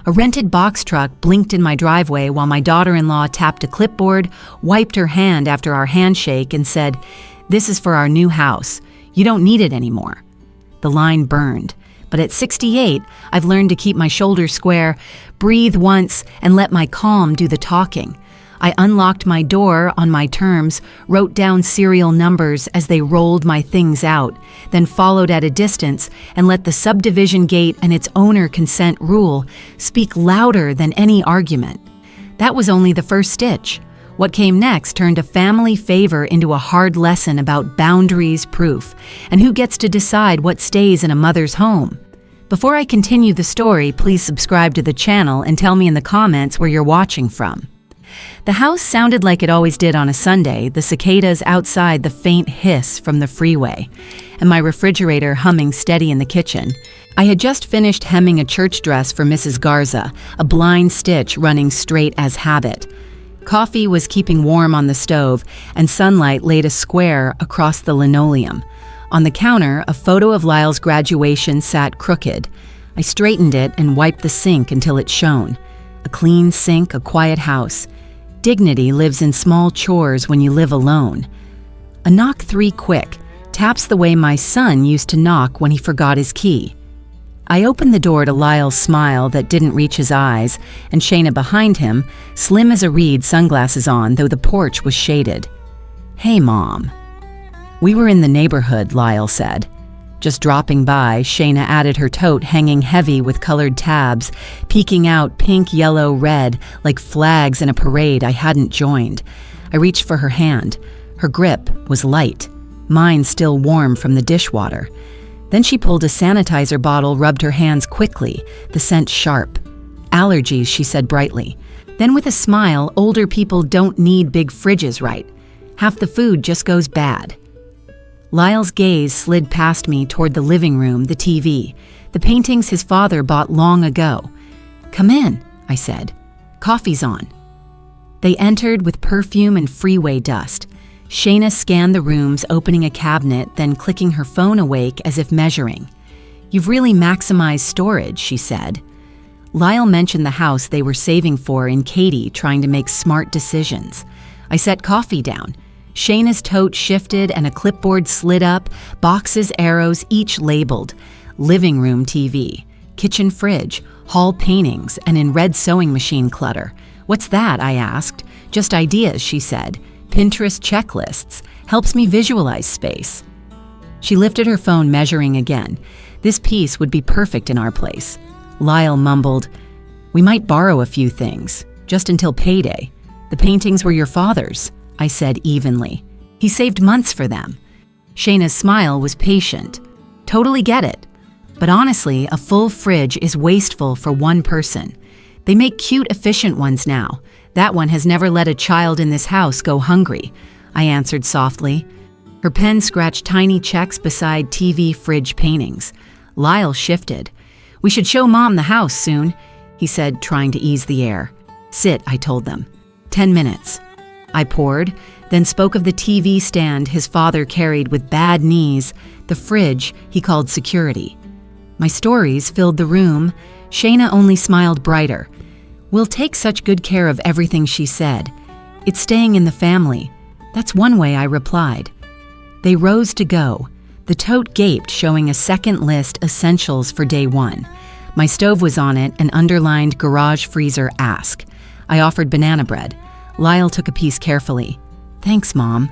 A rented box truck blinked in my driveway while my daughter-in-law tapped a clipboard, wiped her hand after our handshake, and said, "This is for our new house. You don't need it anymore." The line burned, but at 68, I've learned to keep my shoulders square, breathe once, and let my calm do the talking. I unlocked my door on my terms, wrote down serial numbers as they rolled my things out, then followed at a distance and let the subdivision gate and its owner consent rule speak louder than any argument. That was only the first stitch. What came next turned a family favor into a hard lesson about boundaries proof and who gets to decide what stays in a mother's home. Before I continue the story, please subscribe to the channel and tell me in the comments where you're watching from. The house sounded like it always did on a Sunday, the cicadas outside, the faint hiss from the freeway, and my refrigerator humming steady in the kitchen. I had just finished hemming a church dress for Mrs. Garza, a blind stitch running straight as habit. Coffee was keeping warm on the stove, and sunlight laid a square across the linoleum. On the counter, a photo of Lyle's graduation sat crooked. I straightened it and wiped the sink until it shone. A clean sink, a quiet house. Dignity lives in small chores when you live alone. A knock 3 quick, taps the way my son used to knock when he forgot his key. I opened the door to Lyle's smile that didn't reach his eyes, and Shayna behind him, slim as a reed, sunglasses on, though the porch was shaded. "Hey, Mom." "We were in the neighborhood," Lyle said. Just dropping by, Shayna added her tote hanging heavy with colored tabs, peeking out pink, yellow, red, like flags in a parade I hadn't joined. I reached for her hand. Her grip was light, mine still warm from the dishwater. Then she pulled a sanitizer bottle, rubbed her hands quickly, the scent sharp. "Allergies," she said brightly. Then with a smile, "Older people don't need big fridges, right? Half the food just goes bad." Lyle's gaze slid past me toward the living room, the TV, the paintings his father bought long ago. "Come in," I said. "Coffee's on." They entered with perfume and freeway dust. Shayna scanned the rooms, opening a cabinet, then clicking her phone awake as if measuring. "You've really maximized storage," she said. Lyle mentioned the house they were saving for in Katy, trying to make smart decisions. I set coffee down. Shayna's tote shifted and a clipboard slid up, boxes, arrows, each labeled. Living room TV, kitchen fridge, hall paintings, and in red sewing machine clutter. "What's that?" I asked. "Just ideas," she said. "Pinterest checklists. Helps me visualize space." She lifted her phone, measuring again. "This piece would be perfect in our place." Lyle mumbled, "We might borrow a few things, just until payday. The paintings were your father's," I said evenly. "He saved months for them." Shayna's smile was patient. "Totally get it. But honestly, a full fridge is wasteful for one person. They make cute, efficient ones now. That one has never let a child in this house go hungry," I answered softly. Her pen scratched tiny checks beside TV fridge paintings. Lyle shifted. "We should show Mom the house soon," he said, trying to ease the air. "Sit," I told them. 10 minutes. I poured, then spoke of the TV stand his father carried with bad knees, the fridge he called security. My stories filled the room. Shayna only smiled brighter. "We'll take such good care of everything," she said. "It's staying in the family." "That's one way," I replied. They rose to go. The tote gaped, showing a second list, essentials for day 1. My stove was on it, and underlined garage freezer ask. I offered banana bread. Lyle took a piece carefully. "Thanks, Mom."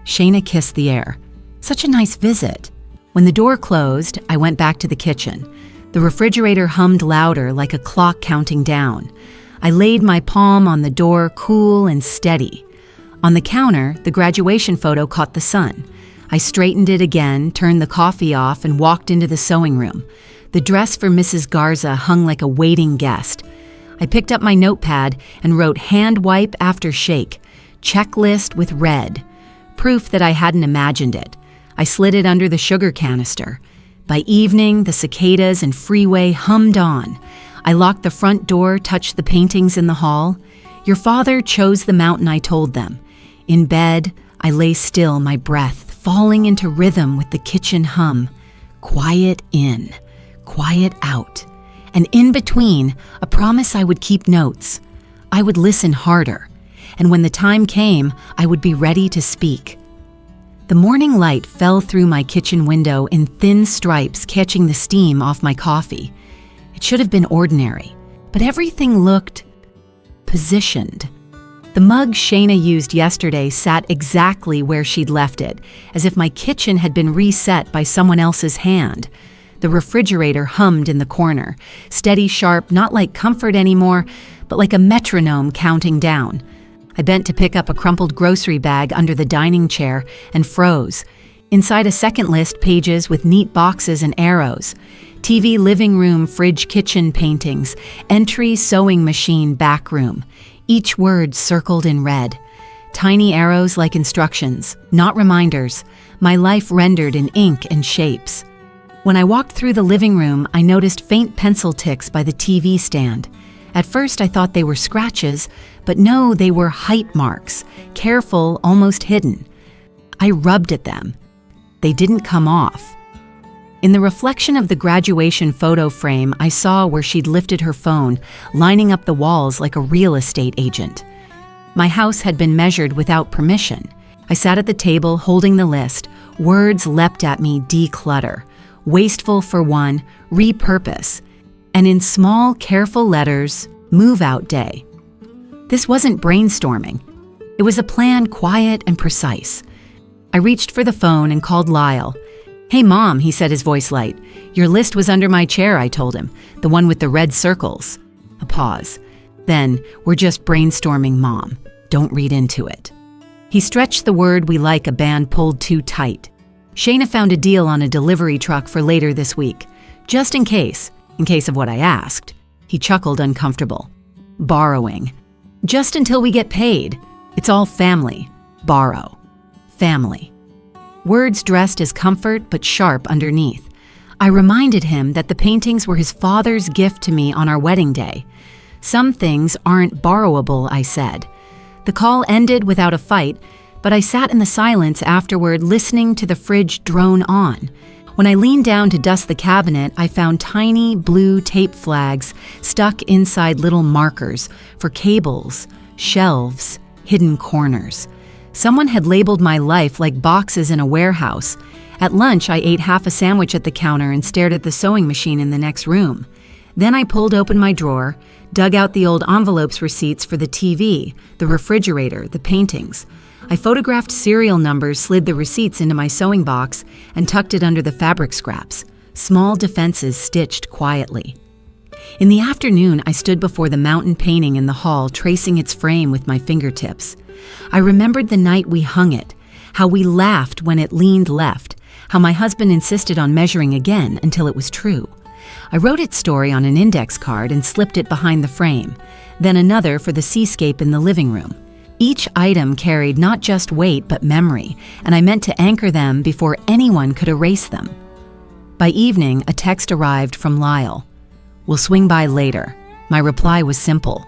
Shayna kissed the air. "Such a nice visit." When the door closed, I went back to the kitchen. The refrigerator hummed louder, like a clock counting down. I laid my palm on the door, cool and steady. On the counter, the graduation photo caught the sun. I straightened it again, turned the coffee off, and walked into the sewing room. The dress for Mrs. Garza hung like a waiting guest. I picked up my notepad and wrote "hand wipe after shake," checklist with red. Proof that I hadn't imagined it. I slid it under the sugar canister. By evening, the cicadas and freeway hummed on. I locked the front door, touched the paintings in the hall. Your father chose the mountain, I told them. In bed, I lay still, my breath falling into rhythm with the kitchen hum. Quiet in, quiet out. And in between, a promise I would keep notes. I would listen harder, and when the time came, I would be ready to speak. The morning light fell through my kitchen window in thin stripes, catching the steam off my coffee. It should have been ordinary, but everything looked positioned. The mug Shayna used yesterday sat exactly where she'd left it, as if my kitchen had been reset by someone else's hand. The refrigerator hummed in the corner, steady, sharp, not like comfort anymore, but like a metronome counting down. I bent to pick up a crumpled grocery bag under the dining chair and froze. Inside a second list, pages with neat boxes and arrows. TV, living room, fridge, kitchen paintings. Entry, sewing machine, back room. Each word circled in red. Tiny arrows like instructions, not reminders. My life rendered in ink and shapes. When I walked through the living room, I noticed faint pencil ticks by the TV stand. At first, I thought they were scratches, but no, they were height marks, careful, almost hidden. I rubbed at them. They didn't come off. In the reflection of the graduation photo frame, I saw where she'd lifted her phone, lining up the walls like a real estate agent. My house had been measured without permission. I sat at the table, holding the list. Words leapt at me, declutter. Wasteful for one, repurpose. And in small, careful letters, move-out day. This wasn't brainstorming. It was a plan, quiet and precise. I reached for the phone and called Lyle. "Hey, Mom," he said, his voice light. "Your list was under my chair," I told him. "The one with the red circles." A pause. Then, "We're just brainstorming, Mom. Don't read into it." He stretched the word we like a band pulled too tight. Shayna found a deal on a delivery truck for later this week. Just in case of what I asked. He chuckled, uncomfortable. Borrowing. Just until we get paid. It's all family. Borrow. Family. Words dressed as comfort but sharp underneath. I reminded him that the paintings were his father's gift to me on our wedding day. Some things aren't borrowable, I said. The call ended without a fight, but I sat in the silence afterward, listening to the fridge drone on. When I leaned down to dust the cabinet, I found tiny blue tape flags stuck inside little markers for cables, shelves, hidden corners. Someone had labeled my life like boxes in a warehouse. At lunch, I ate half a sandwich at the counter and stared at the sewing machine in the next room. Then I pulled open my drawer, dug out the old envelopes receipts for the TV, the refrigerator, the paintings. I photographed serial numbers, slid the receipts into my sewing box, and tucked it under the fabric scraps. Small defenses stitched quietly. In the afternoon, I stood before the mountain painting in the hall, tracing its frame with my fingertips. I remembered the night we hung it, how we laughed when it leaned left, how my husband insisted on measuring again until it was true. I wrote its story on an index card and slipped it behind the frame, then another for the seascape in the living room. Each item carried not just weight but memory, and I meant to anchor them before anyone could erase them. By evening, a text arrived from Lyle. "We'll swing by later." My reply was simple.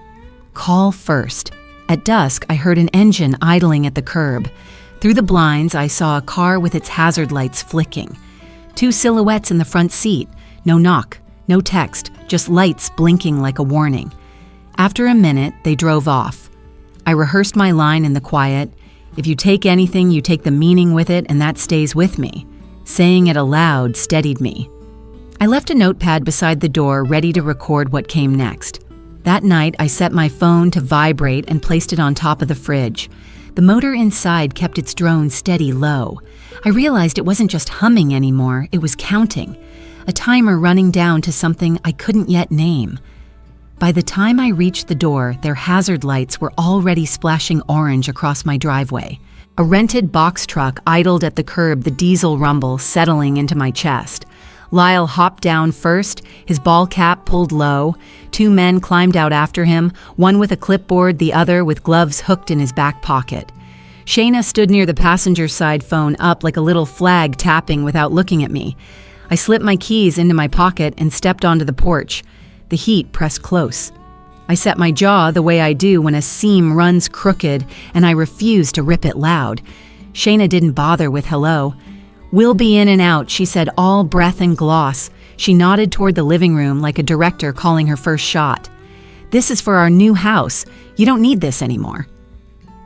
Call first. At dusk, I heard an engine idling at the curb. Through the blinds, I saw a car with its hazard lights flicking. 2 silhouettes in the front seat. No knock, no text, just lights blinking like a warning. After a minute, they drove off. I rehearsed my line in the quiet. If you take anything, you take the meaning with it, and that stays with me. Saying it aloud steadied me. I left a notepad beside the door, ready to record what came next. That night, I set my phone to vibrate and placed it on top of the fridge. The motor inside kept its drone steady low. I realized it wasn't just humming anymore, it was counting. A timer running down to something I couldn't yet name. By the time I reached the door, their hazard lights were already splashing orange across my driveway. A rented box truck idled at the curb, the diesel rumble settling into my chest. Lyle hopped down first, his ball cap pulled low. 2 men climbed out after him, one with a clipboard, the other with gloves hooked in his back pocket. Shayna stood near the passenger side phone up like a little flag tapping without looking at me. I slipped my keys into my pocket and stepped onto the porch. The heat pressed close. I set my jaw the way I do when a seam runs crooked, and I refused to rip it loud. Shayna didn't bother with hello. "We'll be in and out," she said, all breath and gloss. She nodded toward the living room like a director calling her first shot. "This is for our new house. You don't need this anymore."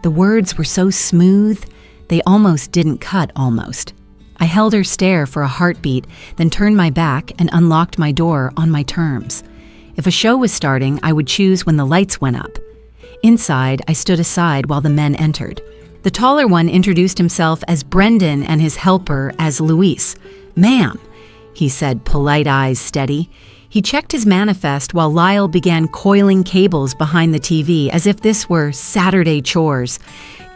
The words were so smooth, they almost didn't cut almost. I held her stare for a heartbeat, then turned my back and unlocked my door on my terms. If a show was starting, I would choose when the lights went up. Inside, I stood aside while the men entered. The taller one introduced himself as Brendan and his helper as Luis. "Ma'am," he said, polite eyes steady. He checked his manifest while Lyle began coiling cables behind the TV as if this were Saturday chores.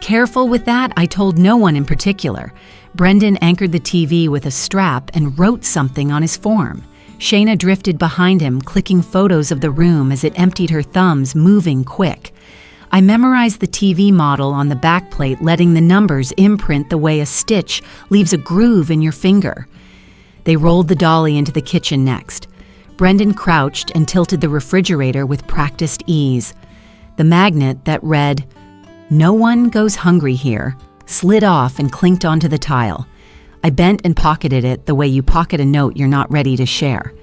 Careful with that, I told no one in particular. Brendan anchored the TV with a strap and wrote something on his form. Shayna drifted behind him, clicking photos of the room as it emptied her thumbs, moving quick. I memorized the TV model on the backplate, letting the numbers imprint the way a stitch leaves a groove in your finger. They rolled the dolly into the kitchen next. Brendan crouched and tilted the refrigerator with practiced ease. The magnet that read, "No one goes hungry here," slid off and clinked onto the tile. I bent and pocketed it the way you pocket a note you're not ready to share.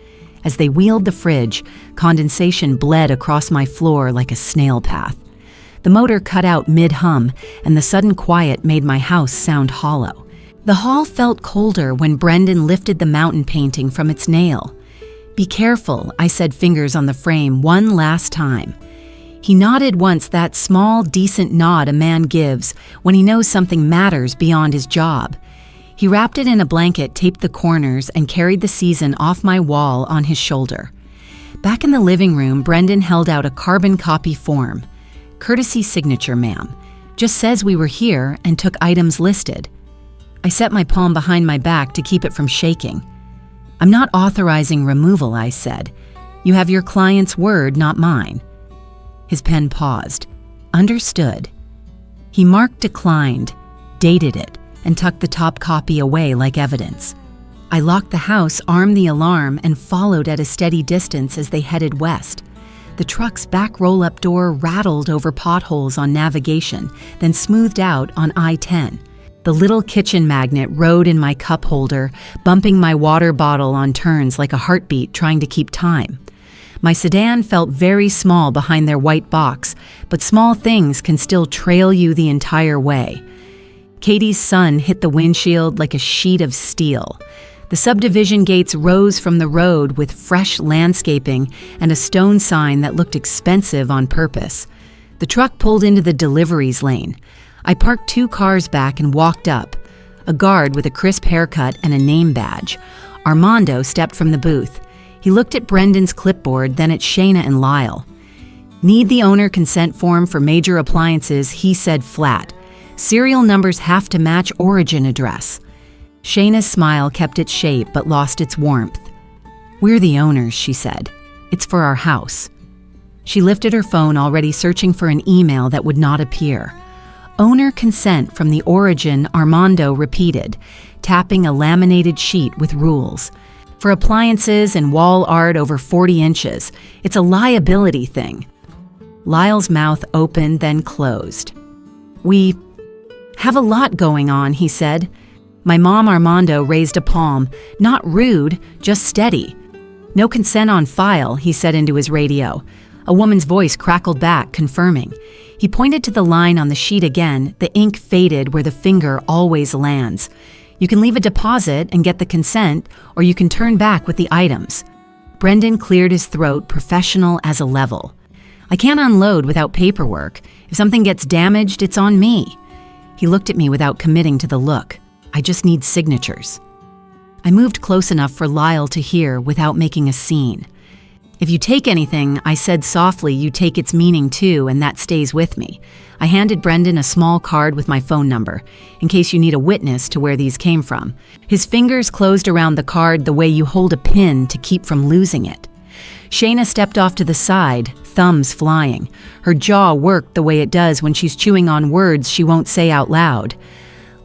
As they wheeled the fridge, condensation bled across my floor like a snail path. The motor cut out mid-hum, and the sudden quiet made my house sound hollow. The hall felt colder when Brendan lifted the mountain painting from its nail. "Be careful," I said, fingers on the frame, one last time. He nodded once, that small, decent nod a man gives when he knows something matters beyond his job. He wrapped it in a blanket, taped the corners, and carried the season off my wall on his shoulder. Back in the living room, Brendan held out a carbon copy form. "Courtesy signature, ma'am. Just says we were here and took items listed." I set my palm behind my back to keep it from shaking. "I'm not authorizing removal," I said. "You have your client's word, not mine." His pen paused. "Understood." He marked declined, dated it, and tucked the top copy away like evidence. I locked the house, armed the alarm, and followed at a steady distance as they headed west. The truck's back roll-up door rattled over potholes on navigation, then smoothed out on I-10. The little kitchen magnet rode in my cup holder, bumping my water bottle on turns like a heartbeat trying to keep time. My sedan felt very small behind their white box, but small things can still trail you the entire way. Katie's sun hit the windshield like a sheet of steel. The subdivision gates rose from the road with fresh landscaping and a stone sign that looked expensive on purpose. The truck pulled into the deliveries lane. I parked 2 cars back and walked up. A guard with a crisp haircut and a name badge. Armando stepped from the booth. He looked at Brendan's clipboard, then at Shayna and Lyle. "Need the owner consent form for major appliances," he said flat. "Serial numbers have to match origin address." Shayna's smile kept its shape but lost its warmth. "We're the owners," she said. "It's for our house." She lifted her phone, already searching for an email that would not appear. "Owner consent from the origin," Armando repeated, tapping a laminated sheet with rules. "For appliances and wall art over 40 inches. It's a liability thing." Lyle's mouth opened, then closed. "We have a lot going on," he said. My mom, Armando, raised a palm. "Not rude, just steady." "No consent on file," he said into his radio. A woman's voice crackled back, confirming. He pointed to the line on the sheet again. The ink faded where the finger always lands. "You can leave a deposit and get the consent, or you can turn back with the items." Brendan cleared his throat, professional as a level. "I can't unload without paperwork. If something gets damaged, it's on me." He looked at me without committing to the look. "I just need signatures." I moved close enough for Lyle to hear without making a scene. "If you take anything," I said softly, "you take its meaning too, and that stays with me." I handed Brendan a small card with my phone number, in case you need a witness to where these came from. His fingers closed around the card the way you hold a pin to keep from losing it. Shayna stepped off to the side, thumbs flying. Her jaw worked the way it does when she's chewing on words she won't say out loud.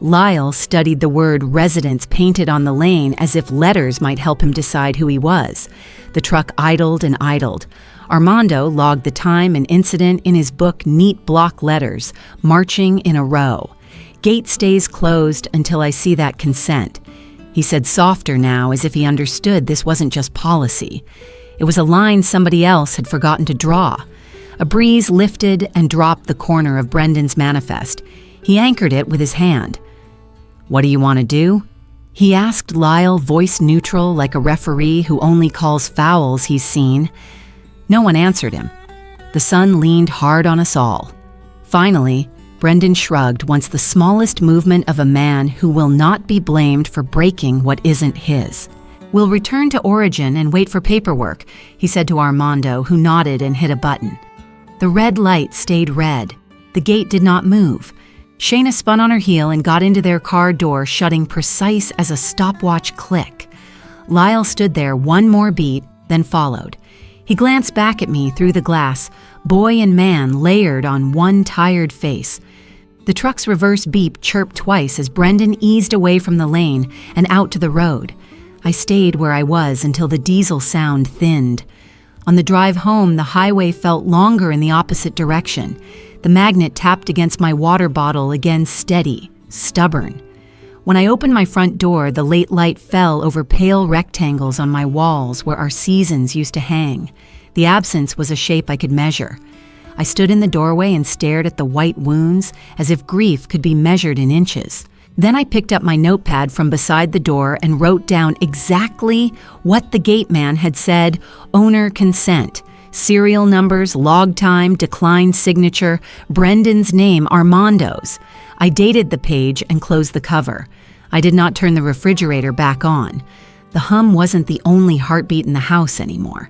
Lyle studied the word residence painted on the lane as if letters might help him decide who he was. The truck idled and idled. Armando logged the time and incident in his book, neat block letters, marching in a row. "Gate stays closed until I see that consent." He said softer now, as if he understood this wasn't just policy. It was a line somebody else had forgotten to draw. A breeze lifted and dropped the corner of Brendan's manifest. He anchored it with his hand. "What do you want to do?" he asked Lyle, voice neutral like a referee who only calls fouls he's seen. No one answered him. The sun leaned hard on us all. Finally, Brendan shrugged once the smallest movement of a man who will not be blamed for breaking what isn't his. "We'll return to Origin and wait for paperwork," he said to Armando, who nodded and hit a button. The red light stayed red. The gate did not move. Shayna spun on her heel and got into their car door, shutting precise as a stopwatch click. Lyle stood there one more beat, then followed. He glanced back at me through the glass, boy and man layered on one tired face. The truck's reverse beep chirped twice as Brendan eased away from the lane and out to the road. I stayed where I was until the diesel sound thinned. On the drive home, the highway felt longer in the opposite direction. The magnet tapped against my water bottle again, steady, stubborn. When I opened my front door, the late light fell over pale rectangles on my walls where our seasons used to hang. The absence was a shape I could measure. I stood in the doorway and stared at the white wounds as if grief could be measured in inches. Then I picked up my notepad from beside the door and wrote down exactly what the gate man had said: owner consent, serial numbers, log time, declined signature, Brendan's name, Armando's. I dated the page and closed the cover. I did not turn the refrigerator back on. The hum wasn't the only heartbeat in the house anymore.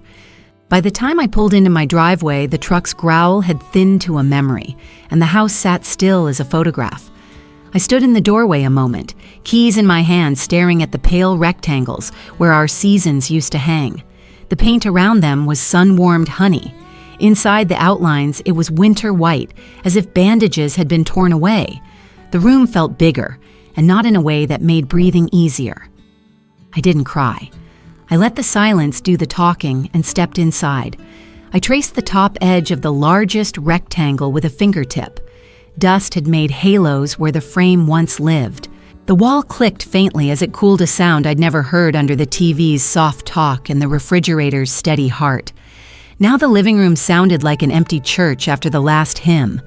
By the time I pulled into my driveway, the truck's growl had thinned to a memory, and the house sat still as a photograph. I stood in the doorway a moment, keys in my hand, staring at the pale rectangles where our seasons used to hang. The paint around them was sun-warmed honey. Inside the outlines, it was winter white, as if bandages had been torn away. The room felt bigger, and not in a way that made breathing easier. I didn't cry. I let the silence do the talking and stepped inside. I traced the top edge of the largest rectangle with a fingertip. Dust had made halos where the frame once lived. The wall clicked faintly as it cooled a sound I'd never heard under the TV's soft talk and the refrigerator's steady heart. Now the living room sounded like an empty church after the last hymn.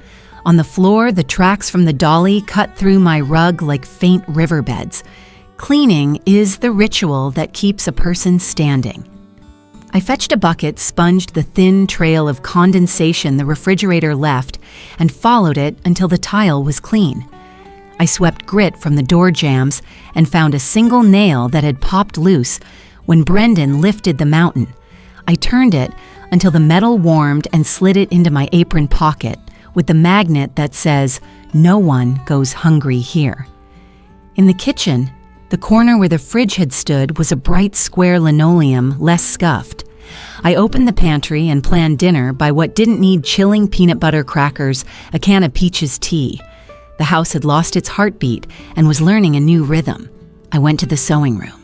On the floor, the tracks from the dolly cut through my rug like faint riverbeds. Cleaning is the ritual that keeps a person standing. I fetched a bucket, sponged the thin trail of condensation the refrigerator left, and followed it until the tile was clean. I swept grit from the door jambs and found a single nail that had popped loose when Brendan lifted the mountain. I turned it until the metal warmed and slid it into my apron pocket with the magnet that says, "No one goes hungry here." In the kitchen, the corner where the fridge had stood was a bright square linoleum, less scuffed. I opened the pantry and planned dinner by what didn't need chilling peanut butter crackers, a can of Peach's tea. The house had lost its heartbeat and was learning a new rhythm. I went to the sewing room.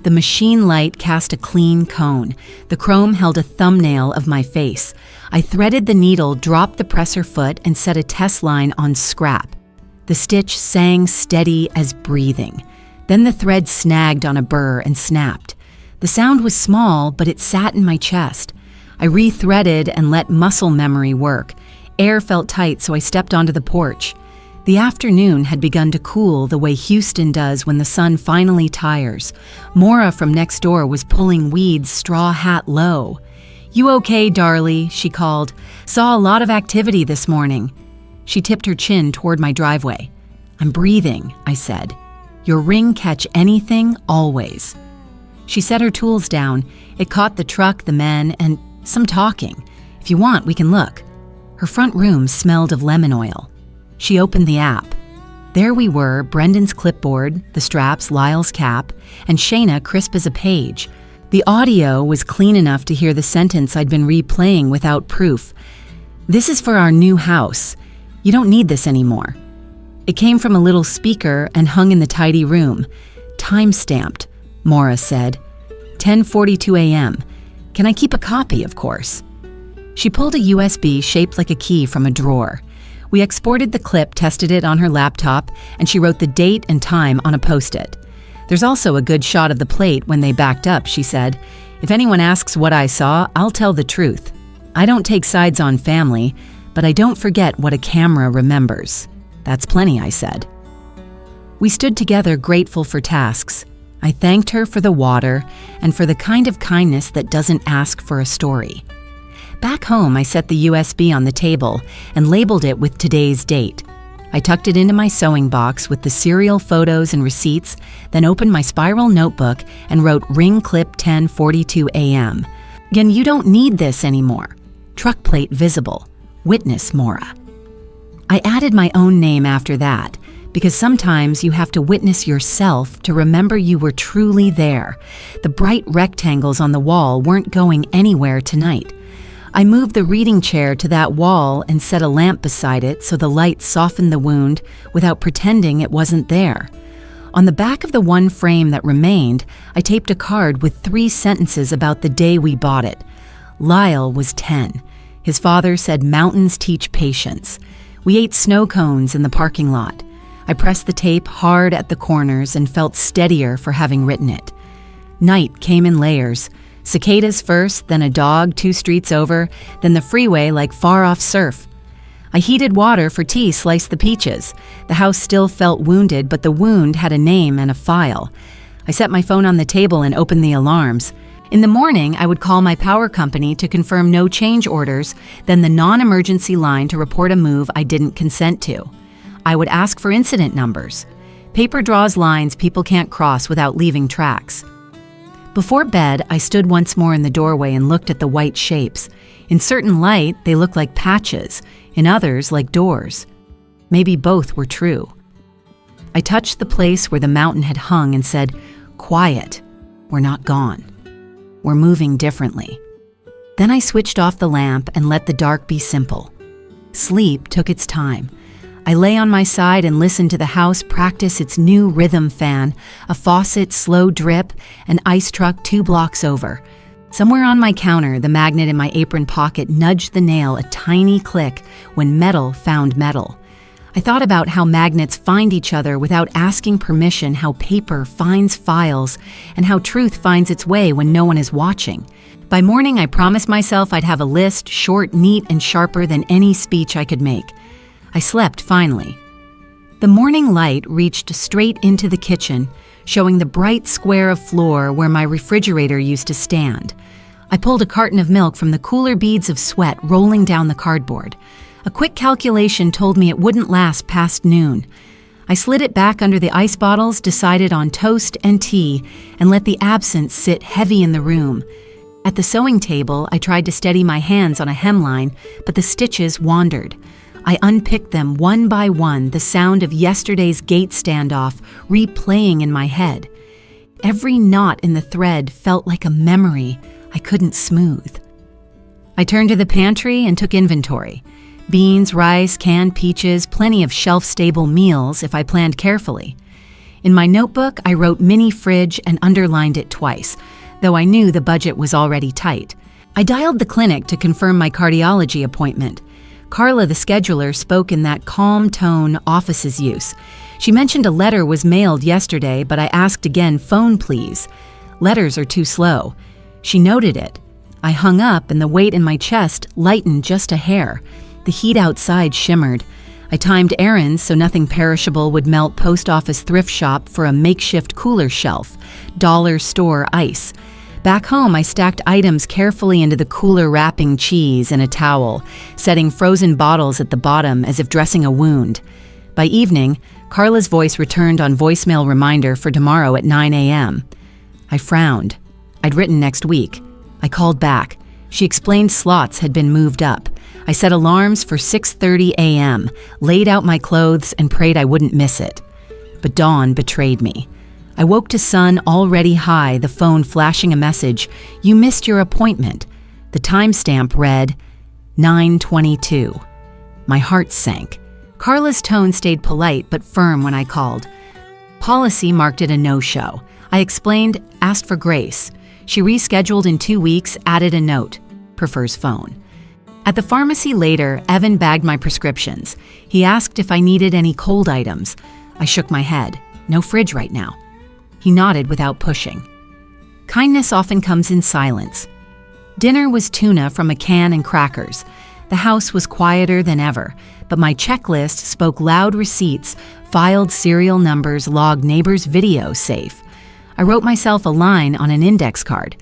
The machine light cast a clean cone. The chrome held a thumbnail of my face. I threaded the needle, dropped the presser foot, and set a test line on scrap. The stitch sang steady as breathing. Then the thread snagged on a burr and snapped. The sound was small, but it sat in my chest. I re-threaded and let muscle memory work. Air felt tight, so I stepped onto the porch. The afternoon had begun to cool the way Houston does when the sun finally tires. Maura from next door was pulling weeds straw hat low. "You okay, darlie?" she called. "Saw a lot of activity this morning." She tipped her chin toward my driveway. "I'm breathing," I said. "Your ring catch anything, always." She set her tools down. It caught the truck, the men, and some talking. "If you want, we can look." Her front room smelled of lemon oil. She opened the app. There we were, Brendan's clipboard, the straps, Lyle's cap, and Shayna crisp as a page. The audio was clean enough to hear the sentence I'd been replaying without proof. "This is for our new house. You don't need this anymore." It came from a little speaker and hung in the tidy room. "Time-stamped," Maura said. 10:42 a.m. "Can I keep a copy, of course?" She pulled a USB shaped like a key from a drawer. We exported the clip, tested it on her laptop, and she wrote the date and time on a Post-it. There's also a good shot of the plate when they backed up, she said. If anyone asks what I saw, I'll tell the truth. I don't take sides on family, but I don't forget what a camera remembers. That's plenty, I said. We stood together grateful for tasks. I thanked her for the water and for the kind of kindness that doesn't ask for a story. Back home, I set the USB on the table and labeled it with today's date. I tucked it into my sewing box with the serial photos and receipts, then opened my spiral notebook and wrote ring clip 10:42 a.m. Again, you don't need this anymore. Truck plate visible. Witness Mora. I added my own name after that, because sometimes you have to witness yourself to remember you were truly there. The bright rectangles on the wall weren't going anywhere tonight. I moved the reading chair to that wall and set a lamp beside it so the light softened the wound without pretending it wasn't there. On the back of the one frame that remained, I taped a card with 3 sentences about the day we bought it. Lyle was 10. His father said mountains teach patience. We ate snow cones in the parking lot. I pressed the tape hard at the corners and felt steadier for having written it. Night came in layers. Cicadas first, then a dog 2 streets over, then the freeway like far-off surf. I heated water for tea, sliced the peaches. The house still felt wounded, but the wound had a name and a file. I set my phone on the table and opened the alarms. In the morning, I would call my power company to confirm no change orders, then the non-emergency line to report a move I didn't consent to. I would ask for incident numbers. Paper draws lines people can't cross without leaving tracks. Before bed, I stood once more in the doorway and looked at the white shapes. In certain light, they looked like patches, in others like doors. Maybe both were true. I touched the place where the mountain had hung and said, "Quiet, we're not gone. We're moving differently." Then I switched off the lamp and let the dark be simple. Sleep took its time. I lay on my side and listened to the house practice its new rhythm fan, a faucet slow drip, an ice truck 2 blocks over. Somewhere on my counter, the magnet in my apron pocket nudged the nail a tiny click when metal found metal. I thought about how magnets find each other without asking permission, how paper finds files, and how truth finds its way when no one is watching. By morning, I promised myself I'd have a list, short, neat, and sharper than any speech I could make. I slept finally. The morning light reached straight into the kitchen, showing the bright square of floor where my refrigerator used to stand. I pulled a carton of milk from the cooler beads of sweat rolling down the cardboard. A quick calculation told me it wouldn't last past noon. I slid it back under the ice bottles, decided on toast and tea, and let the absence sit heavy in the room. At the sewing table, I tried to steady my hands on a hemline, but the stitches wandered. I unpicked them one by one, the sound of yesterday's gate standoff replaying in my head. Every knot in the thread felt like a memory I couldn't smooth. I turned to the pantry and took inventory. Beans, rice, canned peaches, plenty of shelf-stable meals if I planned carefully. In my notebook, I wrote mini fridge and underlined it twice, though I knew the budget was already tight. I dialed the clinic to confirm my cardiology appointment. Carla, the scheduler, spoke in that calm tone offices use. She mentioned a letter was mailed yesterday, but I asked again, "Phone, please." Letters are too slow. She noted it. I hung up and the weight in my chest lightened just a hair. The heat outside shimmered. I timed errands so nothing perishable would melt post office thrift shop for a makeshift cooler shelf, dollar store ice. Back home, I stacked items carefully into the cooler, wrapping cheese in a towel, setting frozen bottles at the bottom as if dressing a wound. By evening, Carla's voice returned on voicemail reminder for tomorrow at 9 a.m. I frowned. I'd written next week. I called back. She explained slots had been moved up. I set alarms for 6:30 a.m., laid out my clothes, and prayed I wouldn't miss it. But dawn betrayed me. I woke to sun already high, the phone flashing a message, "You missed your appointment." The timestamp read 9:22. My heart sank. Carla's tone stayed polite but firm when I called. Policy marked it a no-show. I explained, asked for grace. She rescheduled in 2 weeks, added a note, "Prefers phone." At the pharmacy later, Evan bagged my prescriptions. He asked if I needed any cold items. I shook my head. No fridge right now. He nodded without pushing. Kindness often comes in silence. Dinner was tuna from a can and crackers. The house was quieter than ever, but my checklist spoke loud receipts, filed serial numbers, logged neighbors' video safe. I wrote myself a line on an index card.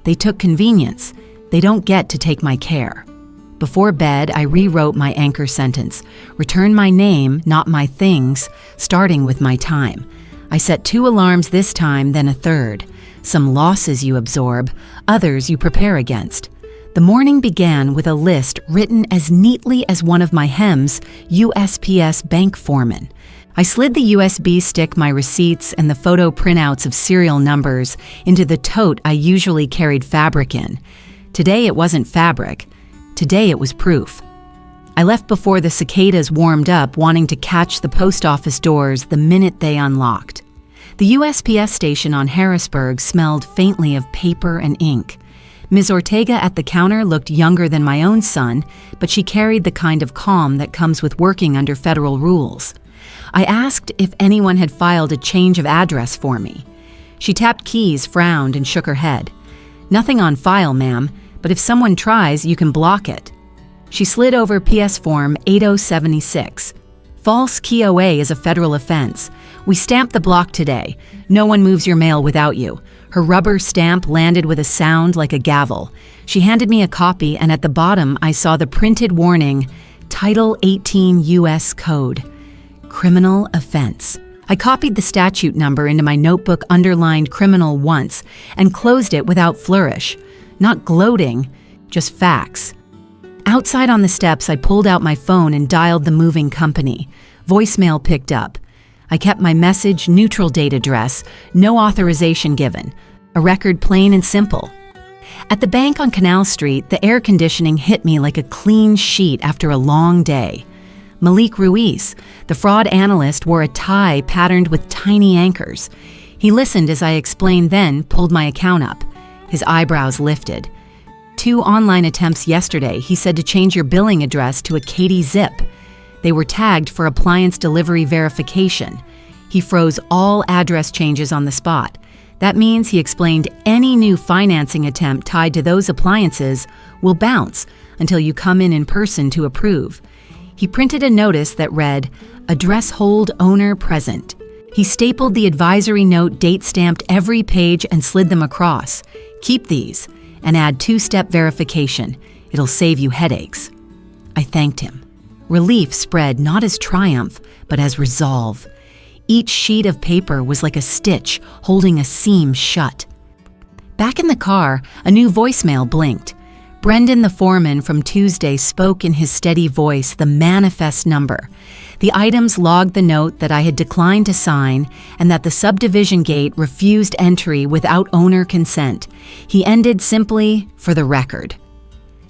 They took convenience. They don't get to take my care. Before bed, I rewrote my anchor sentence. Return my name, not my things, starting with my time. I set 2 alarms this time, then a third. Some losses you absorb, others you prepare against. The morning began with a list written as neatly as one of my Hem's USPS bank foreman. I slid the USB stick, my receipts, and the photo printouts of serial numbers into the tote I usually carried fabric in. Today it wasn't fabric. Today it was proof. I left before the cicadas warmed up, wanting to catch the post office doors the minute they unlocked. The USPS station on Harrisburg smelled faintly of paper and ink. Ms. Ortega at the counter looked younger than my own son, but she carried the kind of calm that comes with working under federal rules. I asked if anyone had filed a change of address for me. She tapped keys, frowned, and shook her head. Nothing on file, ma'am, but if someone tries, you can block it. She slid over PS Form 8076. False KOA is a federal offense. We stamped the block today. No one moves your mail without you. Her rubber stamp landed with a sound like a gavel. She handed me a copy, and at the bottom I saw the printed warning, Title 18 U.S. Code. Criminal offense. I copied the statute number into my notebook, underlined criminal once, and closed it without flourish. Not gloating, just facts. Outside on the steps, I pulled out my phone and dialed the moving company. Voicemail picked up. I kept my message, neutral date address, no authorization given. A record plain and simple. At the bank on Canal Street, the air conditioning hit me like a clean sheet after a long day. Malik Ruiz, the fraud analyst, wore a tie patterned with tiny anchors. He listened as I explained, then pulled my account up. His eyebrows lifted. 2 online attempts yesterday, he said, to change your billing address to a Katie Zip. They were tagged for appliance delivery verification. He froze all address changes on the spot. That means, he explained, any new financing attempt tied to those appliances will bounce until you come in person to approve. He printed a notice that read, Address hold owner present. He stapled the advisory note, date-stamped every page, and slid them across. Keep these and add 2-step verification. It'll save you headaches. I thanked him. Relief spread not as triumph, but as resolve. Each sheet of paper was like a stitch holding a seam shut. Back in the car, a new voicemail blinked. Brendan, the foreman from Tuesday, spoke in his steady voice the manifest number. The items logged the note that I had declined to sign and that the subdivision gate refused entry without owner consent. He ended simply, for the record.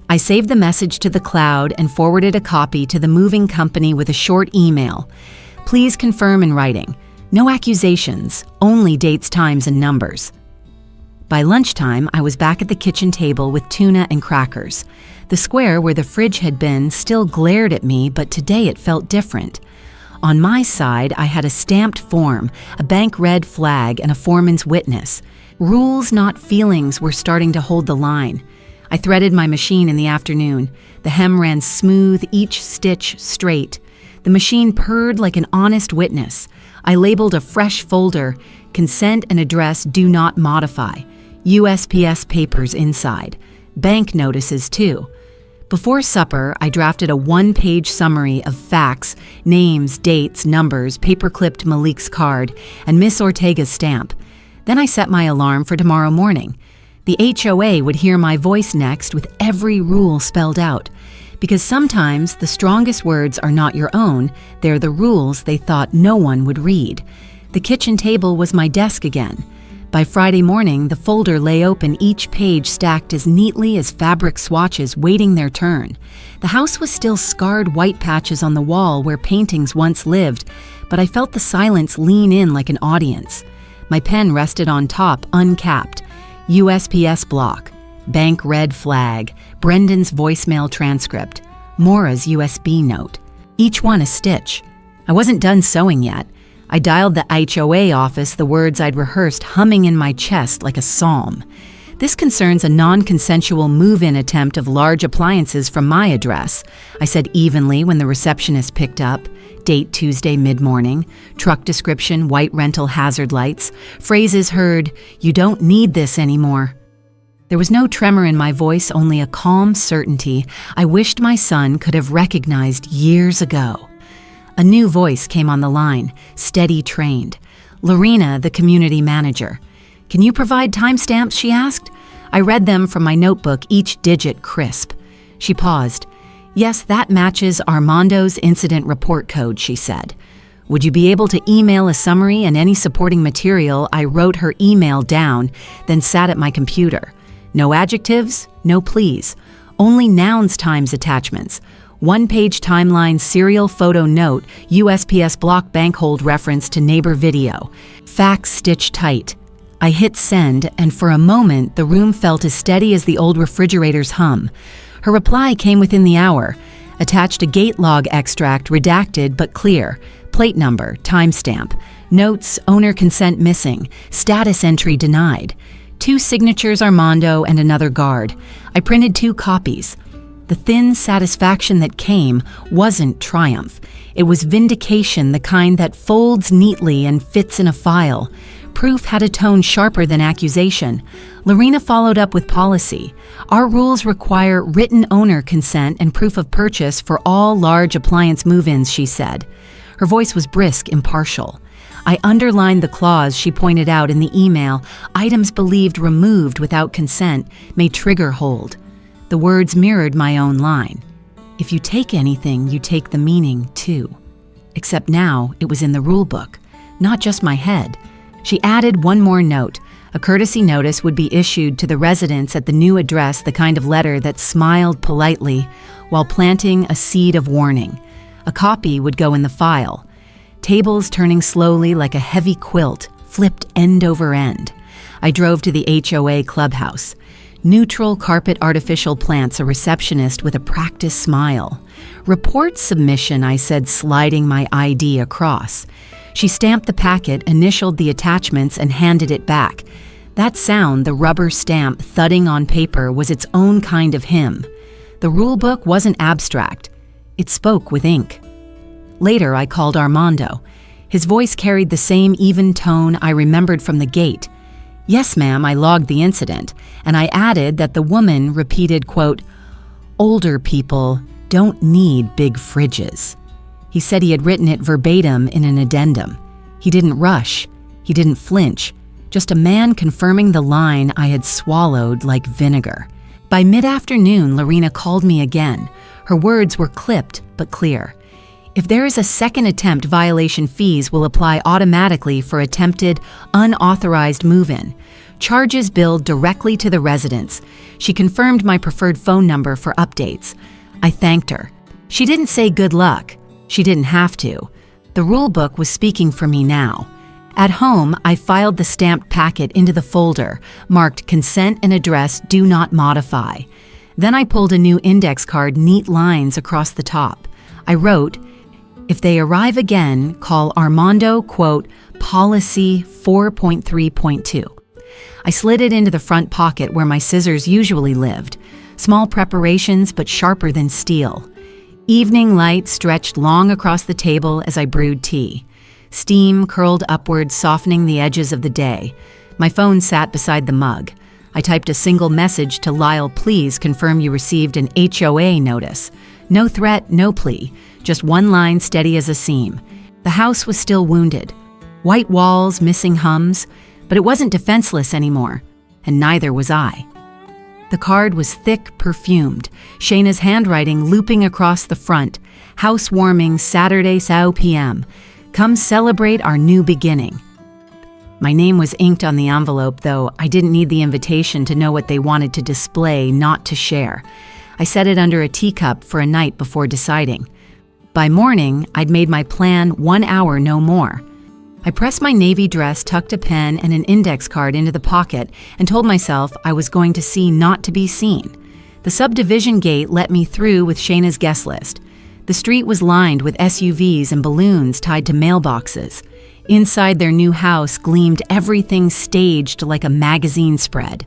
I saved the message to the cloud and forwarded a copy to the moving company with a short email. Please confirm in writing. No accusations, only dates, times, and numbers. By lunchtime, I was back at the kitchen table with tuna and crackers. The square where the fridge had been still glared at me, but today it felt different. On my side, I had a stamped form, a bank red flag, and a foreman's witness. Rules, not feelings, were starting to hold the line. I threaded my machine in the afternoon. The hem ran smooth, each stitch straight. The machine purred like an honest witness. I labeled a fresh folder, consent and address do not modify. USPS papers inside. Bank notices too. Before supper, I drafted a 1-page summary of facts, names, dates, numbers, paper-clipped Malik's card, and Miss Ortega's stamp. Then I set my alarm for tomorrow morning. The HOA would hear my voice next with every rule spelled out. Because sometimes the strongest words are not your own, they're the rules they thought no one would read. The kitchen table was my desk again. By Friday morning, the folder lay open, each page stacked as neatly as fabric swatches waiting their turn. The house was still scarred white patches on the wall where paintings once lived, but I felt the silence lean in like an audience. My pen rested on top, uncapped. USPS block, bank red flag, Brendan's voicemail transcript, Maura's USB note. Each one a stitch. I wasn't done sewing yet. I dialed the HOA office, the words I'd rehearsed humming in my chest like a psalm. This concerns a non-consensual move-in attempt of large appliances from my address, I said evenly when the receptionist picked up. Date Tuesday mid-morning, truck description, white rental hazard lights, phrases heard, "You don't need this anymore." There was no tremor in my voice, only a calm certainty I wished my son could have recognized years ago. A new voice came on the line, steady, trained. Lorena, the community manager. "Can you provide timestamps?" she asked. I read them from my notebook, each digit crisp. She paused. "Yes, that matches Armando's incident report code," she said. "Would you be able to email a summary and any supporting material?" I wrote her email down, then sat at my computer. No adjectives, no please. Only nouns times attachments. One-page timeline, serial photo note, USPS block bank hold reference to neighbor video. Facts stitched tight. I hit send, and for a moment, the room felt as steady as the old refrigerator's hum. Her reply came within the hour. Attached a gate log extract, redacted but clear. Plate number, timestamp. Notes, owner consent missing. Status entry denied. 2 signatures, Armando and another guard. I printed 2 copies. The thin satisfaction that came wasn't triumph. It was vindication, the kind that folds neatly and fits in a file. Proof had a tone sharper than accusation. Lorena followed up with policy. Our rules require written owner consent and proof of purchase for all large appliance move-ins, she said. Her voice was brisk, impartial. I underlined the clause she pointed out in the email. Items believed removed without consent may trigger hold. The words mirrored my own line. If you take anything, you take the meaning too. Except now it was in the rule book, not just my head. She added one more note. A courtesy notice would be issued to the residents at the new address, the kind of letter that smiled politely while planting a seed of warning. A copy would go in the file. Tables turning slowly like a heavy quilt, flipped end over end. I drove to the HOA clubhouse. Neutral carpet artificial plants, a receptionist with a practiced smile. Report submission, I said, sliding my ID across. She stamped the packet, initialed the attachments, and handed it back. That sound, the rubber stamp thudding on paper, was its own kind of hymn. The rule book wasn't abstract. It spoke with ink. Later, I called Armando. His voice carried the same even tone I remembered from the gate. "Yes, ma'am," I logged the incident, and I added that the woman repeated, quote, "Older people don't need big fridges." He said he had written it verbatim in an addendum. He didn't rush. He didn't flinch. Just a man confirming the line I had swallowed like vinegar. By mid-afternoon, Lorena called me again. Her words were clipped but clear. "If there is a second attempt, violation fees will apply automatically for attempted, unauthorized move-in. Charges billed directly to the residents." She confirmed my preferred phone number for updates. I thanked her. She didn't say good luck. She didn't have to. The rule book was speaking for me now. At home, I filed the stamped packet into the folder, marked consent and address do not modify. Then I pulled a new index card, neat lines across the top. I wrote, "If they arrive again, call Armando, quote, policy 4.3.2. I slid it into the front pocket where my scissors usually lived. Small preparations, but sharper than steel. Evening light stretched long across the table as I brewed tea. Steam curled upward, softening the edges of the day. My phone sat beside the mug. I typed a single message to Lyle, "Please confirm you received an HOA notice." No threat, no plea, just one line steady as a seam. The house was still wounded. White walls, missing hums, but it wasn't defenseless anymore, and neither was I. The card was thick, perfumed, Shayna's handwriting looping across the front. Housewarming, Saturday, 7 p.m. Come celebrate our new beginning. My name was inked on the envelope, though I didn't need the invitation to know what they wanted to display, not to share. I set it under a teacup for a night before deciding. By morning, I'd made my plan 1 hour, no more. I pressed my navy dress, tucked a pen and an index card into the pocket, and told myself I was going to see not to be seen. The subdivision gate let me through with Shayna's guest list. The street was lined with SUVs and balloons tied to mailboxes. Inside their new house gleamed everything staged like a magazine spread.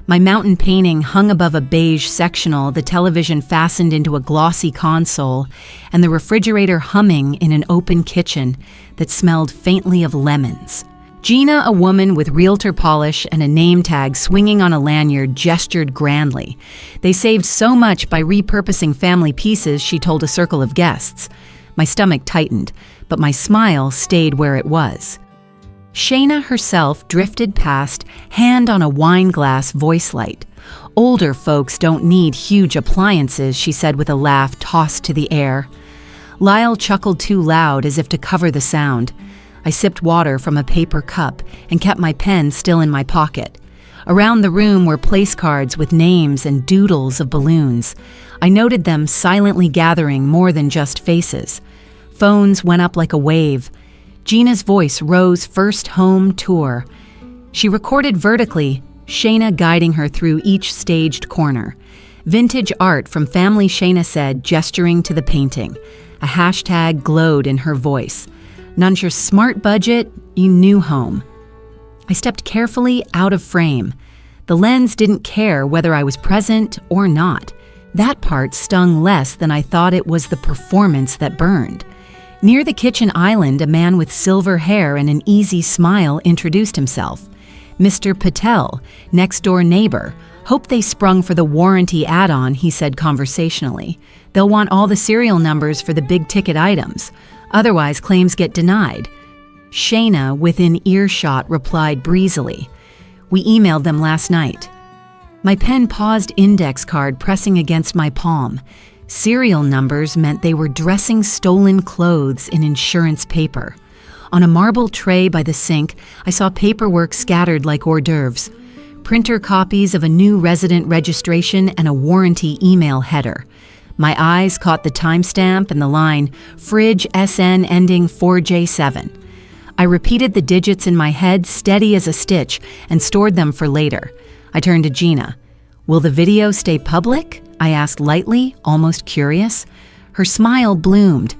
My mountain painting hung above a beige sectional, the television fastened into a glossy console, and the refrigerator humming in an open kitchen that smelled faintly of lemons. Gina, a woman with realtor polish and a name tag swinging on a lanyard, gestured grandly. They saved so much by repurposing family pieces, she told a circle of guests. My stomach tightened, but my smile stayed where it was. Shayna herself drifted past, hand on a wine glass voice light. Older folks don't need huge appliances, she said with a laugh tossed to the air. Lyle chuckled too loud as if to cover the sound. I sipped water from a paper cup and kept my pen still in my pocket. Around the room were place cards with names and doodles of balloons. I noted them silently gathering more than just faces. Phones went up like a wave. Gina's voice rose first home tour. She recorded vertically, Shayna guiding her through each staged corner. Vintage art from family, Shayna said, gesturing to the painting. A hashtag glowed in her voice. None your smart budget, you new home. I stepped carefully out of frame. The lens didn't care whether I was present or not. That part stung less than I thought. It was the performance that burned. Near the kitchen island, a man with silver hair and an easy smile introduced himself. Mr. Patel, next-door neighbor. Hope they sprung for the warranty add-on, he said conversationally. They'll want all the serial numbers for the big-ticket items. Otherwise, claims get denied. Shayna, within earshot, replied breezily. We emailed them last night. My pen paused, index card pressing against my palm. Serial numbers meant they were dressing stolen clothes in insurance paper. On a marble tray by the sink, I saw paperwork scattered like hors d'oeuvres. Printer copies of a new resident registration and a warranty email header. My eyes caught the timestamp and the line, Fridge SN ending 4J7. I repeated the digits in my head, steady as a stitch, and stored them for later. I turned to Gina. Will the video stay public? I asked lightly, almost curious. Her smile bloomed.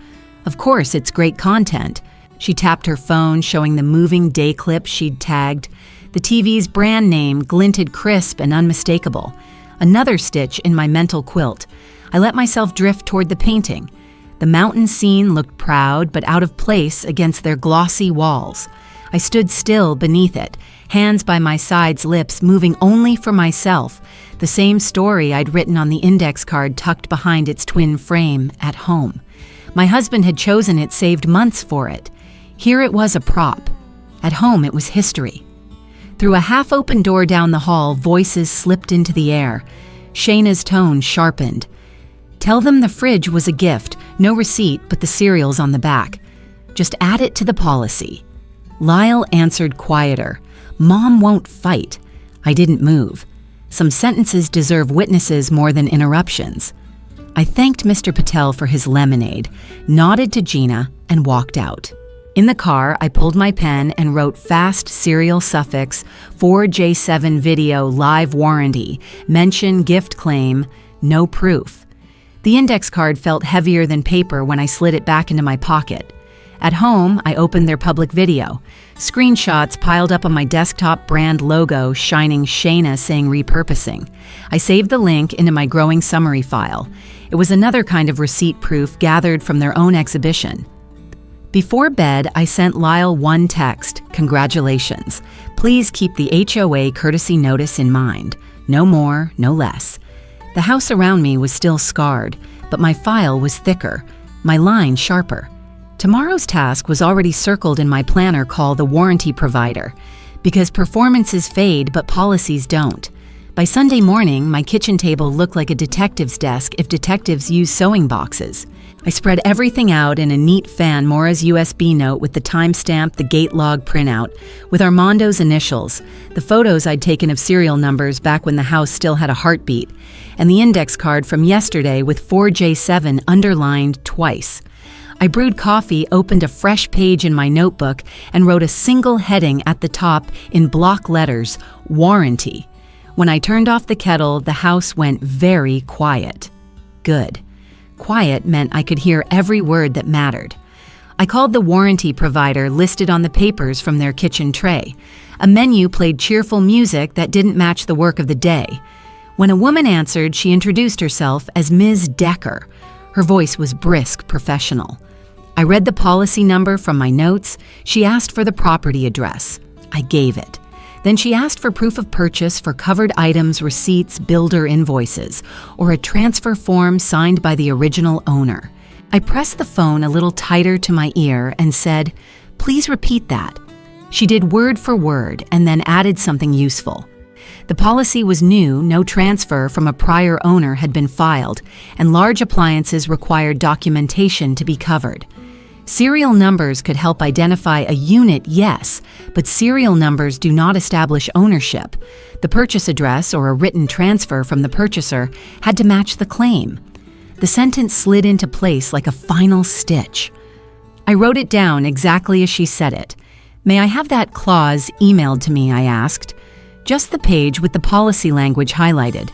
Of course, it's great content. She tapped her phone, showing the moving day clip she'd tagged. The TV's brand name glinted crisp and unmistakable. Another stitch in my mental quilt. I let myself drift toward the painting. The mountain scene looked proud but out of place against their glossy walls. I stood still beneath it, hands by my sides, lips moving only for myself, the same story I'd written on the index card tucked behind its twin frame at home. My husband had chosen it, saved months for it. Here it was a prop. At home it was history. Through a half-open door down the hall, voices slipped into the air. Shayna's tone sharpened. Tell them the fridge was a gift, no receipt but the cereals on the back. Just add it to the policy. Lyle answered quieter. Mom won't fight. I didn't move. Some sentences deserve witnesses more than interruptions. I thanked Mr. Patel for his lemonade, nodded to Gina, and walked out. In the car, I pulled my pen and wrote fast serial suffix 4J7 video live warranty, mention gift claim, no proof. The index card felt heavier than paper when I slid it back into my pocket. At home, I opened their public video. Screenshots piled up on my desktop, brand logo shining Shayna saying repurposing. I saved the link into my growing summary file. It was another kind of receipt proof gathered from their own exhibition. Before bed, I sent Lyle one text, congratulations. Please keep the HOA courtesy notice in mind. No more, no less. The house around me was still scarred, but my file was thicker, my line sharper. Tomorrow's task was already circled in my planner called the warranty provider, because performances fade but policies don't. By Sunday morning, my kitchen table looked like a detective's desk if detectives use sewing boxes. I spread everything out in a neat fan Mora's USB note with the timestamp, the gate log printout, with Armando's initials, the photos I'd taken of serial numbers back when the house still had a heartbeat, and the index card from yesterday with 4J7 underlined twice. I brewed coffee, opened a fresh page in my notebook, and wrote a single heading at the top in block letters, warranty. When I turned off the kettle, the house went very quiet. Good. Quiet meant I could hear every word that mattered. I called the warranty provider listed on the papers from their kitchen tray. A menu played cheerful music that didn't match the work of the day. When a woman answered, she introduced herself as Ms. Decker. Her voice was brisk, professional. I read the policy number from my notes. She asked for the property address. I gave it. Then she asked for proof of purchase for covered items, receipts, builder invoices, or a transfer form signed by the original owner. I pressed the phone a little tighter to my ear and said, "Please repeat that." She did word for word and then added something useful. The policy was new, no transfer from a prior owner had been filed, and large appliances required documentation to be covered. Serial numbers could help identify a unit, yes, but serial numbers do not establish ownership. The purchase address or a written transfer from the purchaser had to match the claim. The sentence slid into place like a final stitch. I wrote it down exactly as she said it. "May I have that clause emailed to me?" I asked. Just the page with the policy language highlighted.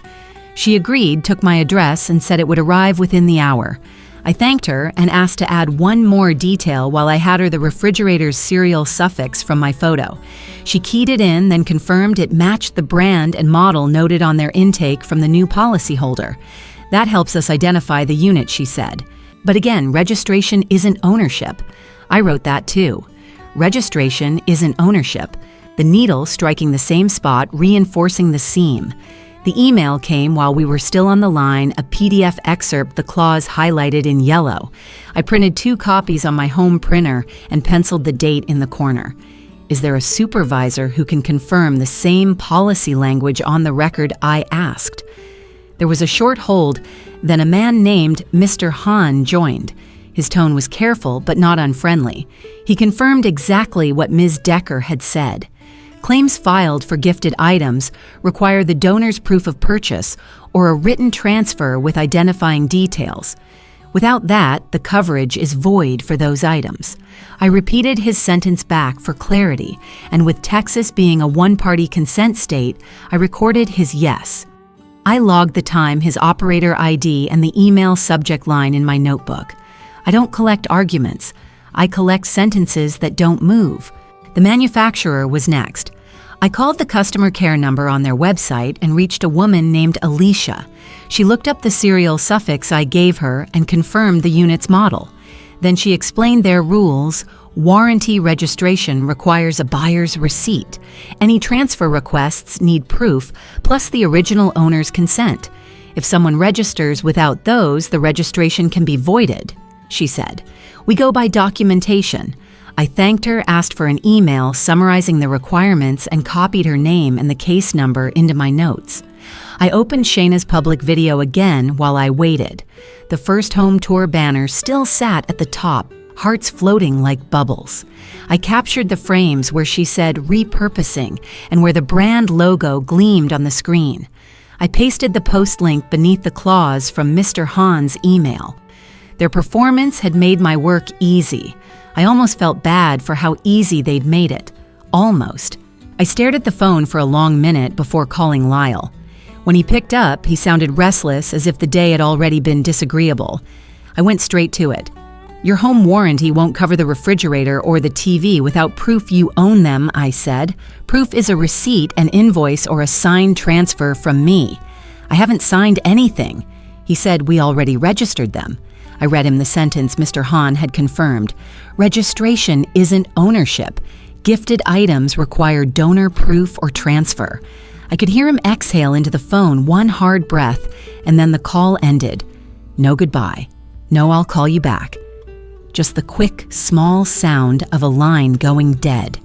She agreed, took my address, and said it would arrive within the hour. I thanked her and asked to add one more detail while I had her the refrigerator's serial suffix from my photo. She keyed it in, then confirmed it matched the brand and model noted on their intake from the new policyholder. "That helps us identify the unit," she said. But again, registration isn't ownership. I wrote that too. Registration isn't ownership. The needle striking the same spot, reinforcing the seam. The email came while we were still on the line, a PDF excerpt, the clause highlighted in yellow. I printed 2 copies on my home printer and penciled the date in the corner. Is there a supervisor who can confirm the same policy language on the record? I asked. There was a short hold, then a man named Mr. Hahn joined. His tone was careful but not unfriendly. He confirmed exactly what Ms. Decker had said. Claims filed for gifted items require the donor's proof of purchase or a written transfer with identifying details. Without that, the coverage is void for those items. I repeated his sentence back for clarity, and with Texas being a one-party consent state, I recorded his yes. I logged the time, his operator ID, and the email subject line in my notebook. I don't collect arguments. I collect sentences that don't move. The manufacturer was next. I called the customer care number on their website and reached a woman named Alicia. She looked up the serial suffix I gave her and confirmed the unit's model. Then she explained their rules. Warranty registration requires a buyer's receipt. Any transfer requests need proof, plus the original owner's consent. If someone registers without those, the registration can be voided, she said. We go by documentation. I thanked her, asked for an email summarizing the requirements, and copied her name and the case number into my notes. I opened Shayna's public video again while I waited. The first home tour banner still sat at the top, hearts floating like bubbles. I captured the frames where she said repurposing and where the brand logo gleamed on the screen. I pasted the post link beneath the clause from Mr. Hahn's email. Their performance had made my work easy. I almost felt bad for how easy they'd made it. Almost. I stared at the phone for a long minute before calling Lyle. When he picked up, he sounded restless, as if the day had already been disagreeable. I went straight to it. Your home warranty won't cover the refrigerator or the TV without proof you own them, I said. Proof is a receipt, an invoice, or a signed transfer from me. I haven't signed anything. He said we already registered them. I read him the sentence Mr. Hahn had confirmed. Registration isn't ownership. Gifted items require donor proof or transfer. I could hear him exhale into the phone, one hard breath, and then the call ended. No goodbye. No, I'll call you back. Just the quick, small sound of a line going dead.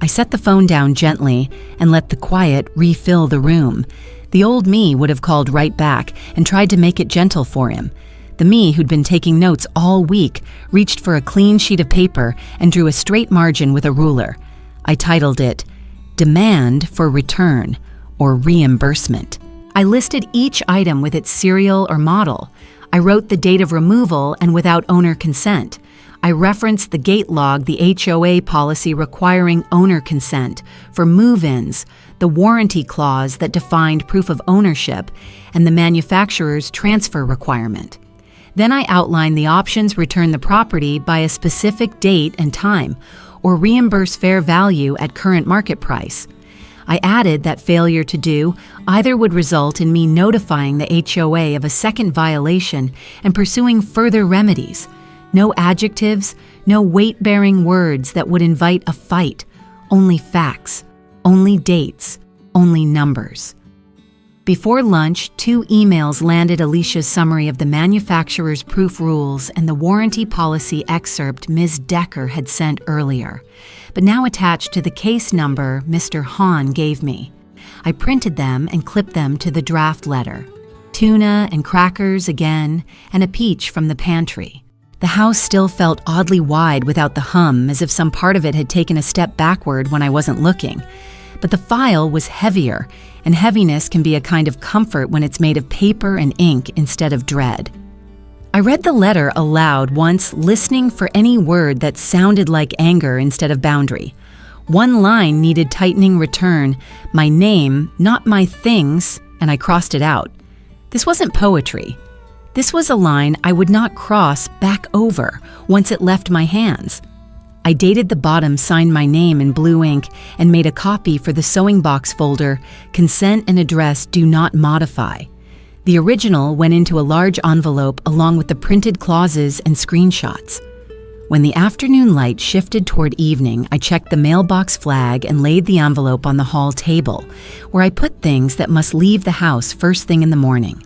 I set the phone down gently and let the quiet refill the room. The old me would have called right back and tried to make it gentle for him. The me who'd been taking notes all week reached for a clean sheet of paper and drew a straight margin with a ruler. I titled it, Demand for Return or Reimbursement. I listed each item with its serial or model. I wrote the date of removal and without owner consent. I referenced the gate log, the HOA policy requiring owner consent for move-ins, the warranty clause that defined proof of ownership, and the manufacturer's transfer requirement. Then I outlined the options: return the property by a specific date and time, or reimburse fair value at current market price. I added that failure to do either would result in me notifying the HOA of a second violation and pursuing further remedies. No adjectives, no weight-bearing words that would invite a fight. Only facts, only dates, only numbers. Before lunch, 2 emails landed Alicia's summary of the manufacturer's proof rules and the warranty policy excerpt Ms. Decker had sent earlier, but now attached to the case number Mr. Hahn gave me. I printed them and clipped them to the draft letter. Tuna and crackers again, and a peach from the pantry. The house still felt oddly wide without the hum, as if some part of it had taken a step backward when I wasn't looking. But the file was heavier, and heaviness can be a kind of comfort when it's made of paper and ink instead of dread. I read the letter aloud once, listening for any word that sounded like anger instead of boundary. One line needed tightening: return, my name, not my things, and I crossed it out. This wasn't poetry. This was a line I would not cross back over once it left my hands. I dated the bottom, signed my name in blue ink, and made a copy for the sewing box folder: consent and address do not modify. The original went into a large envelope along with the printed clauses and screenshots. When the afternoon light shifted toward evening, I checked the mailbox flag and laid the envelope on the hall table, where I put things that must leave the house first thing in the morning.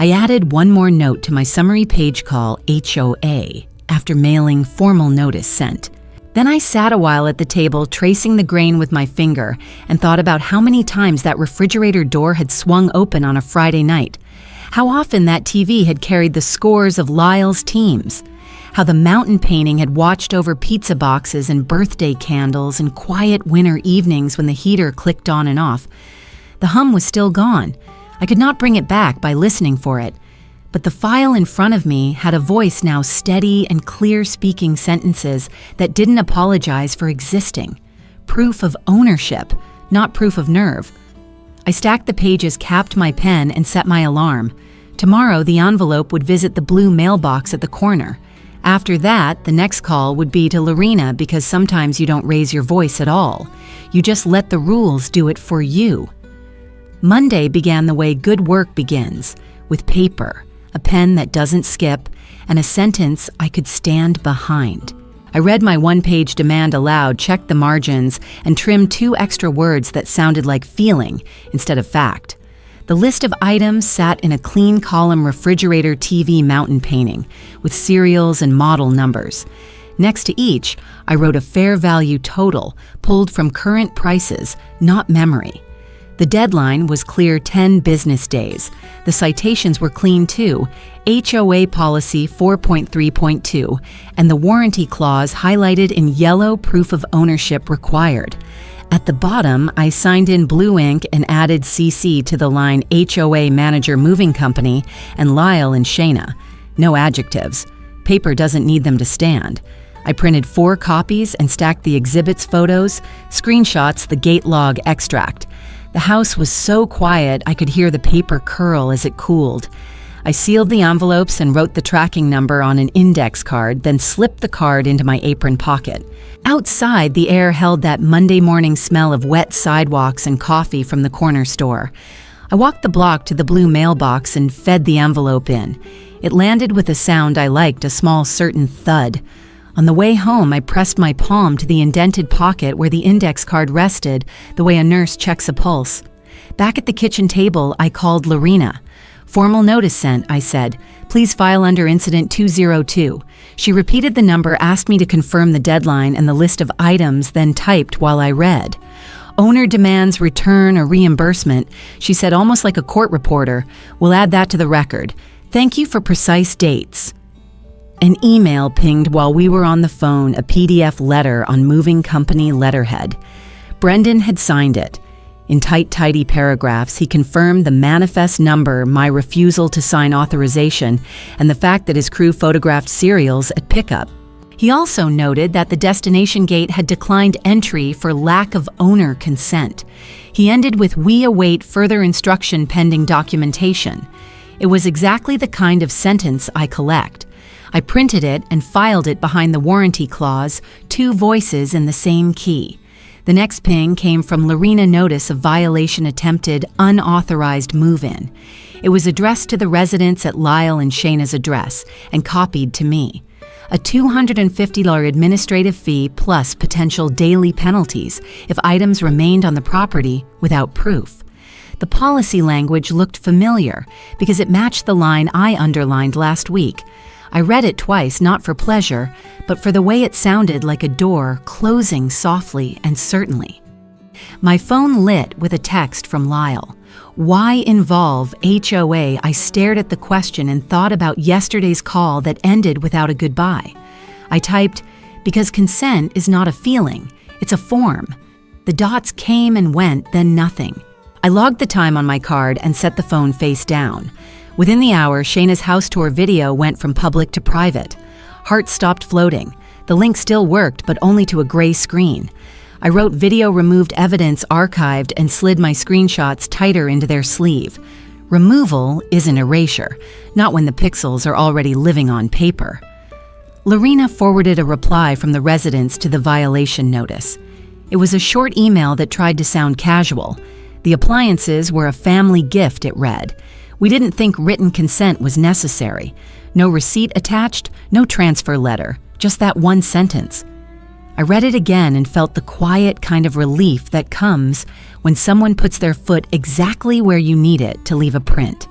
I added one more note to my summary page call HOA after mailing formal notice sent. Then I sat a while at the table, tracing the grain with my finger, and thought about how many times that refrigerator door had swung open on a Friday night, how often that TV had carried the scores of Lyle's teams, how the mountain painting had watched over pizza boxes and birthday candles and quiet winter evenings when the heater clicked on and off. The hum was still gone. I could not bring it back by listening for it. But the file in front of me had a voice now, steady and clear, speaking sentences that didn't apologize for existing. Proof of ownership, not proof of nerve. I stacked the pages, capped my pen, and set my alarm. Tomorrow, the envelope would visit the blue mailbox at the corner. After that, the next call would be to Lorena, because sometimes you don't raise your voice at all. You just let the rules do it for you. Monday began the way good work begins, with paper, a pen that doesn't skip, and a sentence I could stand behind. I read my one-page demand aloud, checked the margins, and trimmed 2 extra words that sounded like feeling instead of fact. The list of items sat in a clean column refrigerator TV mountain painting, with serials and model numbers. Next to each, I wrote a fair value total, pulled from current prices, not memory. The deadline was clear: 10 business days. The citations were clean too: HOA policy 4.3.2, and the warranty clause highlighted in yellow: proof of ownership required. At the bottom, I signed in blue ink and added CC to the line HOA Manager Moving Company and Lyle and Shayna. No adjectives. Paper doesn't need them to stand. I printed 4 copies and stacked the exhibits, photos, screenshots, the gate log extract. The house was so quiet I could hear the paper curl as it cooled. I sealed the envelopes and wrote the tracking number on an index card, then slipped the card into my apron pocket. Outside, the air held that Monday morning smell of wet sidewalks and coffee from the corner store. I walked the block to the blue mailbox and fed the envelope in. It landed with a sound I liked, a small certain thud. On the way home, I pressed my palm to the indented pocket where the index card rested, the way a nurse checks a pulse. Back at the kitchen table, I called Lorena. "Formal notice sent," I said. "Please file under incident 202. She repeated the number, asked me to confirm the deadline and the list of items, then typed while I read. "Owner demands return or reimbursement," she said, almost like a court reporter. "We'll add that to the record. Thank you for precise dates." An email pinged while we were on the phone, a PDF letter on moving company letterhead. Brendan had signed it. In tight, tidy paragraphs, he confirmed the manifest number, my refusal to sign authorization, and the fact that his crew photographed serials at pickup. He also noted that the destination gate had declined entry for lack of owner consent. He ended with, "We await further instruction pending documentation." It was exactly the kind of sentence I collect. I printed it and filed it behind the warranty clause, 2 voices in the same key. The next ping came from Lorena notice of violation attempted unauthorized move-in. It was addressed to the residents at Lyle and Shayna's address and copied to me. A $250 administrative fee plus potential daily penalties if items remained on the property without proof. The policy language looked familiar because it matched the line I underlined last week. I read it twice, not for pleasure, but for the way it sounded like a door closing softly and certainly. My phone lit with a text from Lyle. Why involve HOA? I stared at the question and thought about yesterday's call that ended without a goodbye. I typed, because consent is not a feeling, it's a form. The dots came and went, then nothing. I logged the time on my card and set the phone face down. Within the hour, Shayna's house tour video went from public to private. Heart stopped floating. The link still worked, but only to a gray screen. I wrote video removed evidence archived and slid my screenshots tighter into their sleeve. Removal isn't erasure, not when the pixels are already living on paper. Lorena forwarded a reply from the residents to the violation notice. It was a short email that tried to sound casual. The appliances were a family gift, it read. We didn't think written consent was necessary. No receipt attached, no transfer letter, just that one sentence. I read it again and felt the quiet kind of relief that comes when someone puts their foot exactly where you need it to leave a print.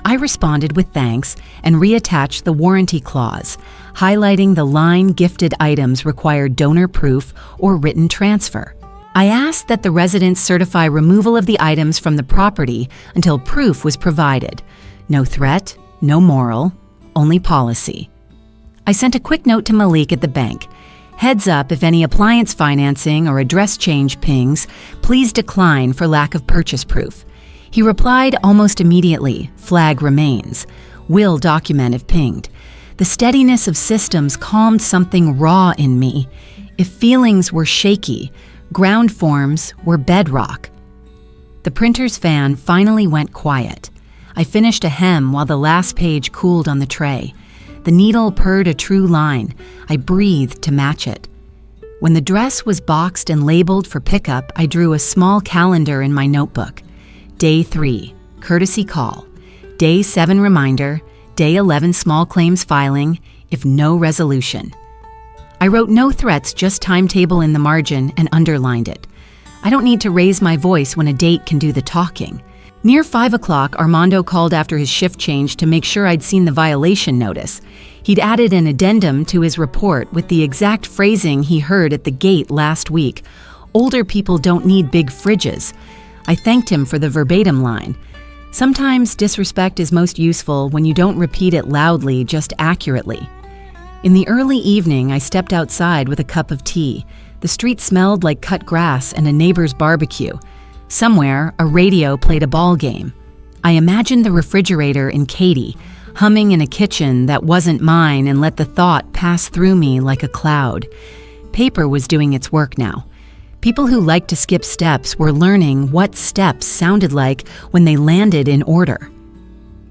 I responded with thanks and reattached the warranty clause, highlighting the line gifted items require donor proof or written transfer. I asked that the residents certify removal of the items from the property until proof was provided. No threat, no moral, only policy. I sent a quick note to Malik at the bank. Heads up, if any appliance financing or address change pings, please decline for lack of purchase proof. He replied almost immediately, flag remains. Will document if pinged. The steadiness of systems calmed something raw in me. If feelings were shaky, ground forms were bedrock. The printer's fan finally went quiet. I finished a hem while the last page cooled on the tray. The needle purred a true line. I breathed to match it. When the dress was boxed and labeled for pickup, I drew a small calendar in my notebook. Day 3, courtesy call. Day 7, reminder. Day 11, small claims filing, if no resolution. I wrote no threats, just timetable in the margin and underlined it. I don't need to raise my voice when a date can do the talking. Near 5 o'clock, Armando called after his shift change to make sure I'd seen the violation notice. He'd added an addendum to his report with the exact phrasing he heard at the gate last week. Older people don't need big fridges. I thanked him for the verbatim line. Sometimes disrespect is most useful when you don't repeat it loudly, just accurately. In the early evening, I stepped outside with a cup of tea. The street smelled like cut grass and a neighbor's barbecue. Somewhere, a radio played a ball game. I imagined the refrigerator in Katy, humming in a kitchen that wasn't mine, and let the thought pass through me like a cloud. Paper was doing its work now. People who liked to skip steps were learning what steps sounded like when they landed in order.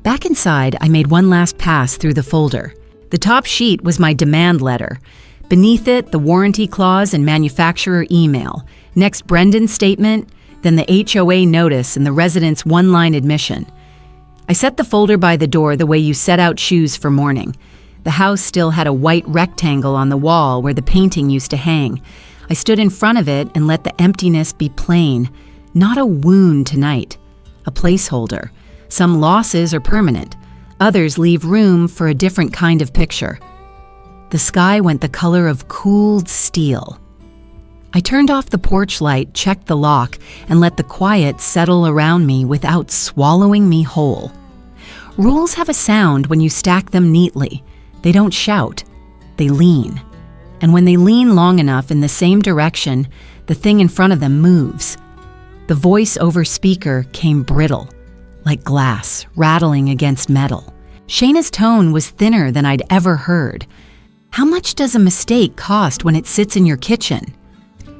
Back inside, I made one last pass through the folder. The top sheet was my demand letter. Beneath it, the warranty clause and manufacturer email. Next, Brendan's statement, then the HOA notice and the resident's one-line admission. I set the folder by the door the way you set out shoes for morning. The house still had a white rectangle on the wall where the painting used to hang. I stood in front of it and let the emptiness be plain. Not a wound tonight. A placeholder. Some losses are permanent. Others leave room for a different kind of picture. The sky went the color of cooled steel. I turned off the porch light, checked the lock, and let the quiet settle around me without swallowing me whole. Rules have a sound when you stack them neatly. They don't shout, they lean. And when they lean long enough in the same direction, the thing in front of them moves. The voice over speaker came brittle, like glass rattling against metal. Shayna's tone was thinner than I'd ever heard. How much does a mistake cost when it sits in your kitchen?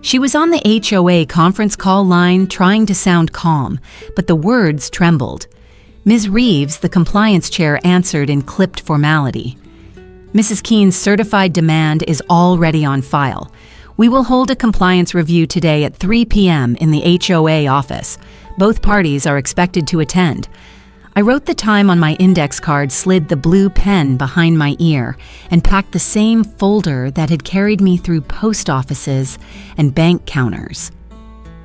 She was on the HOA conference call line trying to sound calm, but the words trembled. Ms. Reeves, the compliance chair, answered in clipped formality. Mrs. Keene's certified demand is already on file. We will hold a compliance review today at 3 p.m. in the HOA office. Both parties are expected to attend. I wrote the time on my index card, slid the blue pen behind my ear, and packed the same folder that had carried me through post offices and bank counters.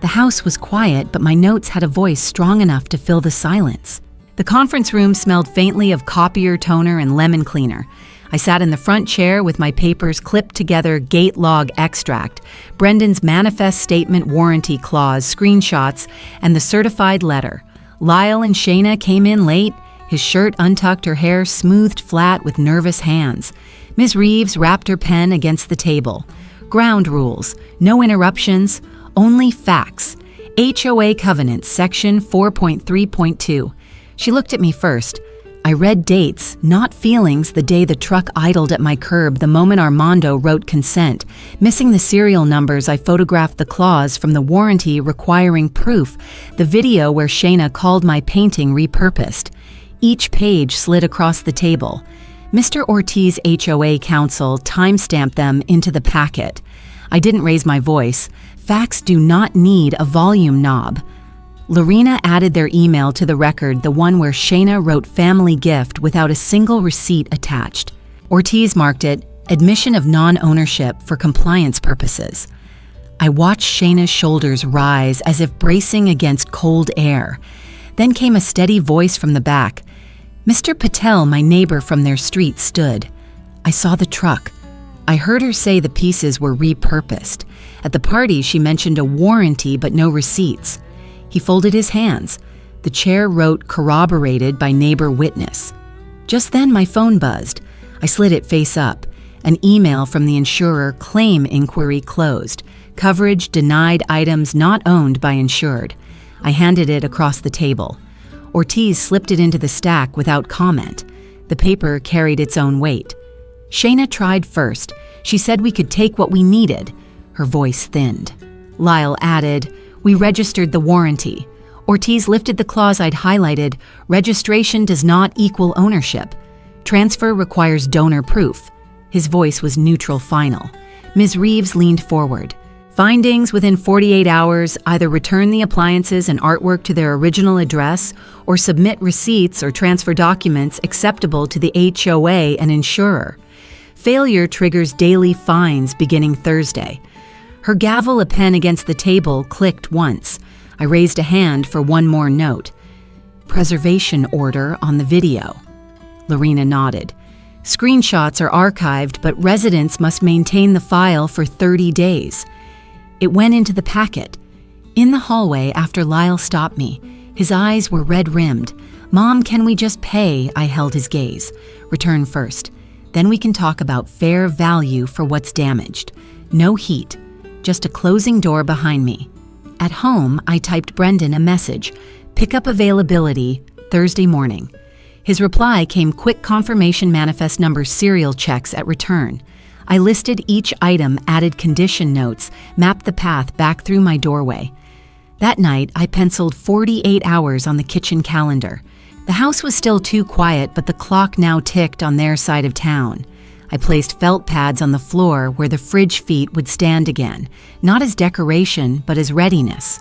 The house was quiet, but my notes had a voice strong enough to fill the silence. The conference room smelled faintly of copier, toner, and lemon cleaner. I sat in the front chair with my papers clipped together, gate log extract, Brendan's manifest statement warranty clause, screenshots, and the certified letter. Lyle and Shayna came in late. His shirt untucked, her hair smoothed flat with nervous hands. Ms. Reeves wrapped her pen against the table. Ground rules, no interruptions, only facts. HOA Covenants, section 4.3.2. She looked at me first. I read dates, not feelings, the day the truck idled at my curb the moment Armando wrote consent. Missing the serial numbers, I photographed the clause from the warranty requiring proof, the video where Shayna called my painting repurposed. Each page slid across the table. Mr. Ortiz HOA counsel timestamped them into the packet. I didn't raise my voice. Facts do not need a volume knob. Lorena added their email to the record, the one where Shayna wrote family gift without a single receipt attached. Ortiz marked it admission of non-ownership for compliance purposes. I watched Shayna's shoulders rise as if bracing against cold air. Then came a steady voice from the back. Mr. Patel, my neighbor from their street, stood. I saw the truck. I heard her say the pieces were repurposed. At the party, she mentioned a warranty but no receipts. He folded his hands. The chair wrote corroborated by neighbor witness. Just then my phone buzzed. I slid it face up. An email from the insurer, claim inquiry closed. Coverage denied, items not owned by insured. I handed it across the table. Ortiz slipped it into the stack without comment. The paper carried its own weight. Shayna tried first. She said we could take what we needed. Her voice thinned. Lyle added, we registered the warranty. Ortiz lifted the clause I'd highlighted. Registration does not equal ownership. Transfer requires donor proof. His voice was neutral final. Ms. Reeves leaned forward. Findings within 48 hours, either return the appliances and artwork to their original address or submit receipts or transfer documents acceptable to the HOA and insurer. Failure triggers daily fines beginning Thursday. Her gavel, a pen against the table, clicked once. I raised a hand for one more note. Preservation order on the video. Lorena nodded. Screenshots are archived, but residents must maintain the file for 30 days. It went into the packet. In the hallway, after Lyle stopped me, his eyes were red-rimmed. Mom, can we just pay? I held his gaze. Return first. Then we can talk about fair value for what's damaged. No heat. Just a closing door behind me. At home, I typed Brendan a message. Pickup availability, Thursday morning. His reply came quick confirmation manifest number serial checks at return. I listed each item, added condition notes, mapped the path back through my doorway. That night, I penciled 48 hours on the kitchen calendar. The house was still too quiet, but the clock now ticked on their side of town. I placed felt pads on the floor where the fridge feet would stand again, not as decoration, but as readiness.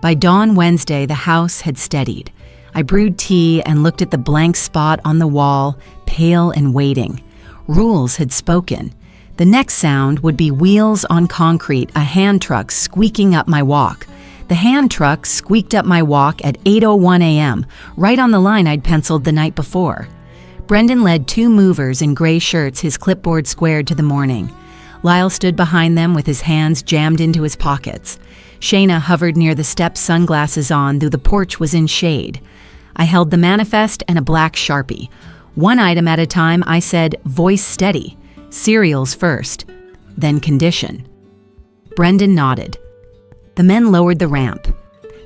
By dawn Wednesday, the house had steadied. I brewed tea and looked at the blank spot on the wall, pale and waiting. Rules had spoken. The next sound would be wheels on concrete, a hand truck squeaking up my walk. The hand truck squeaked up my walk at 8:01 a.m., right on the line I'd penciled the night before. Brendan led two movers in gray shirts, his clipboard squared to the morning. Lyle stood behind them with his hands jammed into his pockets. Shayna hovered near the steps, sunglasses on, though the porch was in shade. I held the manifest and a black Sharpie. One item at a time, I said, voice steady. Cereals first, then condition. Brendan nodded. The men lowered the ramp.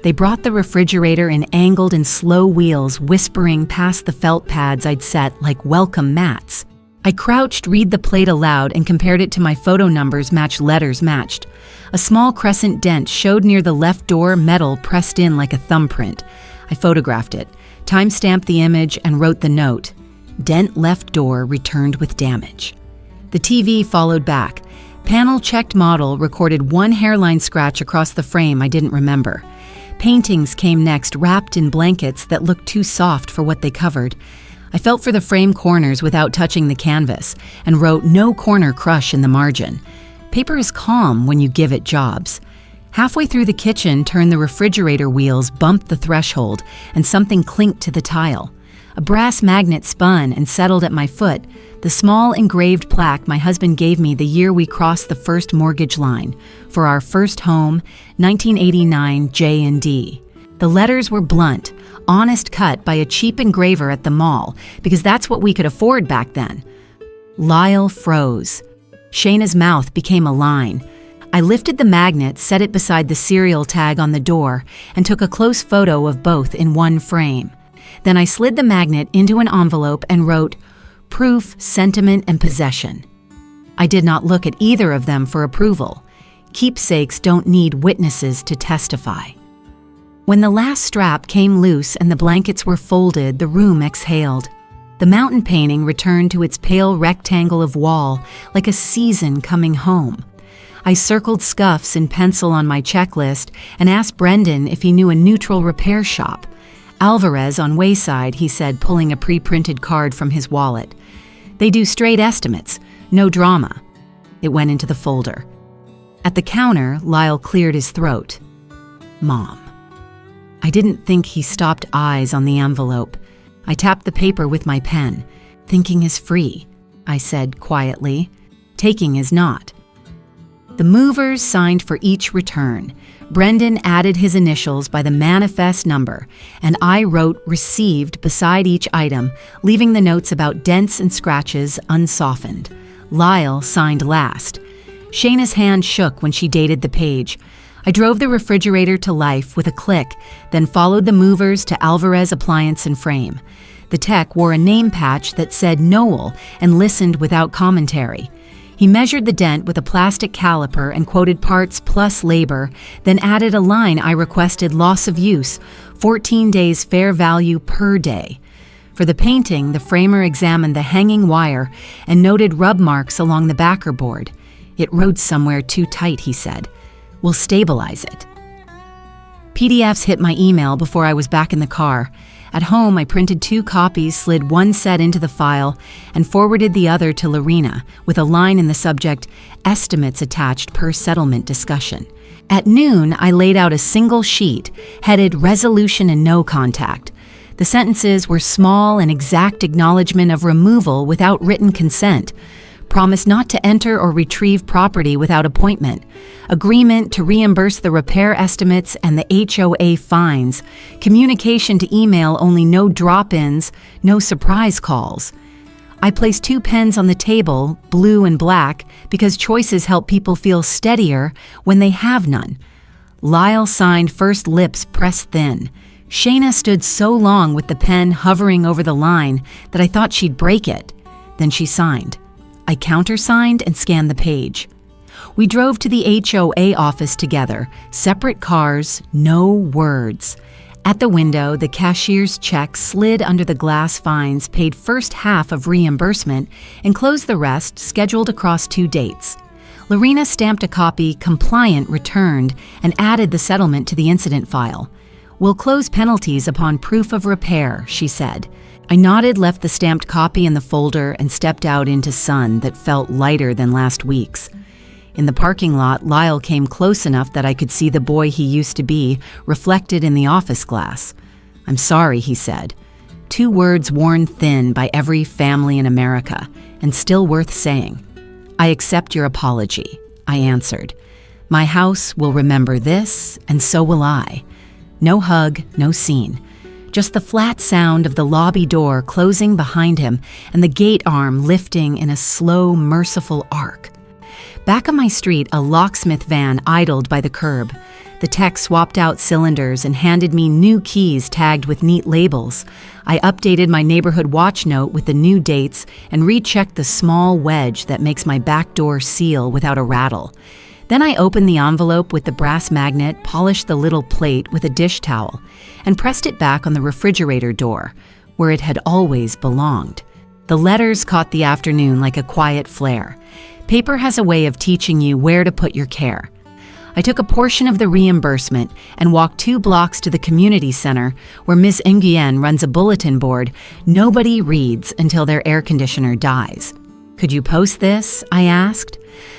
They brought the refrigerator in angled and slow wheels, whispering past the felt pads I'd set like welcome mats. I crouched, read the plate aloud, and compared it to my photo numbers letters matched. A small crescent dent showed near the left door, metal pressed in like a thumbprint. I photographed it. timestamped the image, and wrote the note, "Dent left door returned with damage." The TV followed back. Panel checked model recorded one hairline scratch across the frame I didn't remember. Paintings came next, wrapped in blankets that looked too soft for what they covered. I felt for the frame corners without touching the canvas and wrote "No corner crush" in the margin. Paper is calm when you give it jobs. Halfway through the kitchen, turned the refrigerator wheels bumped the threshold and something clinked to the tile. A brass magnet spun and settled at my foot, the small engraved plaque my husband gave me the year we crossed the first mortgage line for our first home, 1989 J&D. The letters were blunt, honest cut by a cheap engraver at the mall, because that's what we could afford back then. Lyle froze. Shayna's mouth became a line. I lifted the magnet, set it beside the serial tag on the door, and took a close photo of both in one frame. Then I slid the magnet into an envelope and wrote, "Proof, sentiment, and possession." I did not look at either of them for approval. Keepsakes don't need witnesses to testify. When the last strap came loose and the blankets were folded, the room exhaled. The mountain painting returned to its pale rectangle of wall, like a season coming home. I circled scuffs in pencil on my checklist and asked Brendan if he knew a neutral repair shop. Alvarez on Wayside, he said, pulling a pre-printed card from his wallet. They do straight estimates, no drama. It went into the folder. At the counter, Lyle cleared his throat. Mom. I didn't think he stopped eyes on the envelope. I tapped the paper with my pen. Thinking is free, I said quietly. Taking is not. The movers signed for each return. Brendan added his initials by the manifest number, and I wrote "received" beside each item, leaving the notes about dents and scratches unsoftened. Lyle signed last. Shayna's hand shook when she dated the page. I drove the refrigerator to life with a click, then followed the movers to Alvarez Appliance and Frame. The tech wore a name patch that said Noel and listened without commentary. He measured the dent with a plastic caliper and quoted parts plus labor, then added a line I requested loss of use, 14 days fair value per day. For the painting, the framer examined the hanging wire and noted rub marks along the backer board. It rode somewhere too tight, he said. We'll stabilize it. PDFs hit my email before I was back in the car. At home, I printed 2 copies, slid one set into the file, and forwarded the other to Lorena with a line in the subject, "Estimates attached per settlement discussion." At noon, I laid out a single sheet, headed "Resolution and No Contact." The sentences were small and exact acknowledgement of removal without written consent, promise not to enter or retrieve property without appointment, agreement to reimburse the repair estimates and the HOA fines, communication to email only, no drop-ins, no surprise calls. I placed 2 pens on the table, blue and black, because choices help people feel steadier when they have none. Lyle signed first, lips pressed thin. Shayna stood so long with the pen hovering over the line that I thought she'd break it. Then she signed. I countersigned and scanned the page. We drove to the HOA office together, separate cars, no words. At the window, the cashier's check slid under the glass fines, paid first half of reimbursement, and closed the rest, scheduled across 2 dates. Lorena stamped a copy, compliant, returned, and added the settlement to the incident file. We'll close penalties upon proof of repair, she said. I nodded, left the stamped copy in the folder, and stepped out into sun that felt lighter than last week's. In the parking lot, Lyle came close enough that I could see the boy he used to be reflected in the office glass. "I'm sorry," he said. 2 words worn thin by every family in America, and still worth saying. "I accept your apology," I answered. "My house will remember this, and so will I." No hug, no scene. Just the flat sound of the lobby door closing behind him and the gate arm lifting in a slow, merciful arc. Back on my street, a locksmith van idled by the curb. The tech swapped out cylinders and handed me new keys tagged with neat labels. I updated my neighborhood watch note with the new dates and rechecked the small wedge that makes my back door seal without a rattle. Then I opened the envelope with the brass magnet, polished the little plate with a dish towel, and pressed it back on the refrigerator door, where it had always belonged. The letters caught the afternoon like a quiet flare. Paper has a way of teaching you where to put your care. I took a portion of the reimbursement and walked 2 blocks to the community center where Ms. Nguyen runs a bulletin board nobody reads until their air conditioner dies. "Could you post this?" I asked.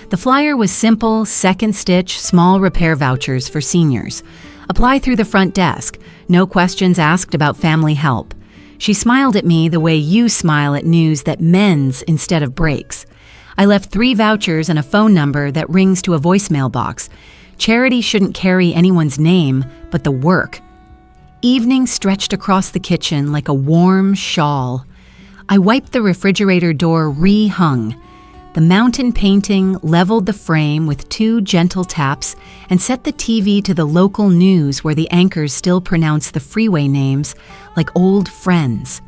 The flyer was simple, second-stitch, small repair vouchers for seniors. Apply through the front desk. No questions asked about family help. She smiled at me the way you smile at news that mends instead of breaks. I left 3 vouchers and a phone number that rings to a voicemail box. Charity shouldn't carry anyone's name, but the work. Evening stretched across the kitchen like a warm shawl. I wiped the refrigerator door re-hung. The mountain painting leveled the frame with 2 gentle taps and set the TV to the local news where the anchors still pronounce the freeway names like old friends.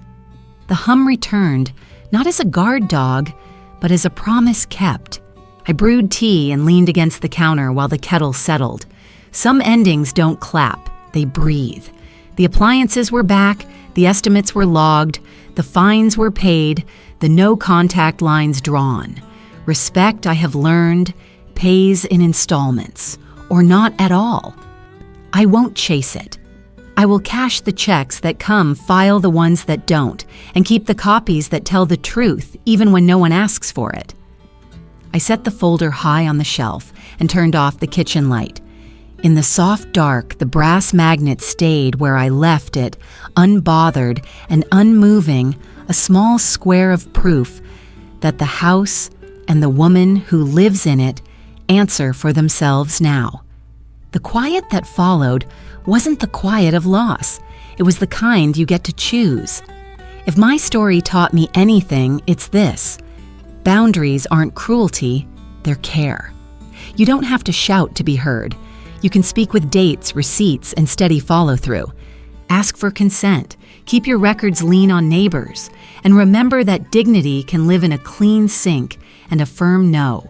The hum returned, not as a guard dog, but as a promise kept. I brewed tea and leaned against the counter while the kettle settled. Some endings don't clap, they breathe. The appliances were back, the estimates were logged, the fines were paid, the no-contact lines drawn. Respect, I have learned, pays in installments, or not at all. I won't chase it. I will cash the checks that come, file the ones that don't, and keep the copies that tell the truth even when no one asks for it. I set the folder high on the shelf and turned off the kitchen light. In the soft dark, the brass magnet stayed where I left it, unbothered and unmoving, a small square of proof that the house and the woman who lives in it answer for themselves now. The quiet that followed wasn't the quiet of loss. It was the kind you get to choose. If my story taught me anything, it's this. Boundaries aren't cruelty, they're care. You don't have to shout to be heard. You can speak with dates, receipts, and steady follow-through. Ask for consent. Keep your records lean on neighbors. And remember that dignity can live in a clean sink and a firm no.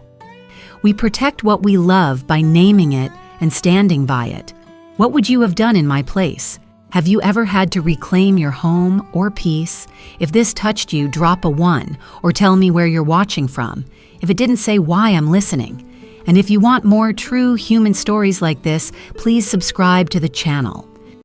We protect what we love by naming it and standing by it. What would you have done in my place? Have you ever had to reclaim your home or peace? If this touched you, drop a 1 or tell me where you're watching from. If it didn't say why, I'm listening. And if you want more true human stories like this, please subscribe to the channel.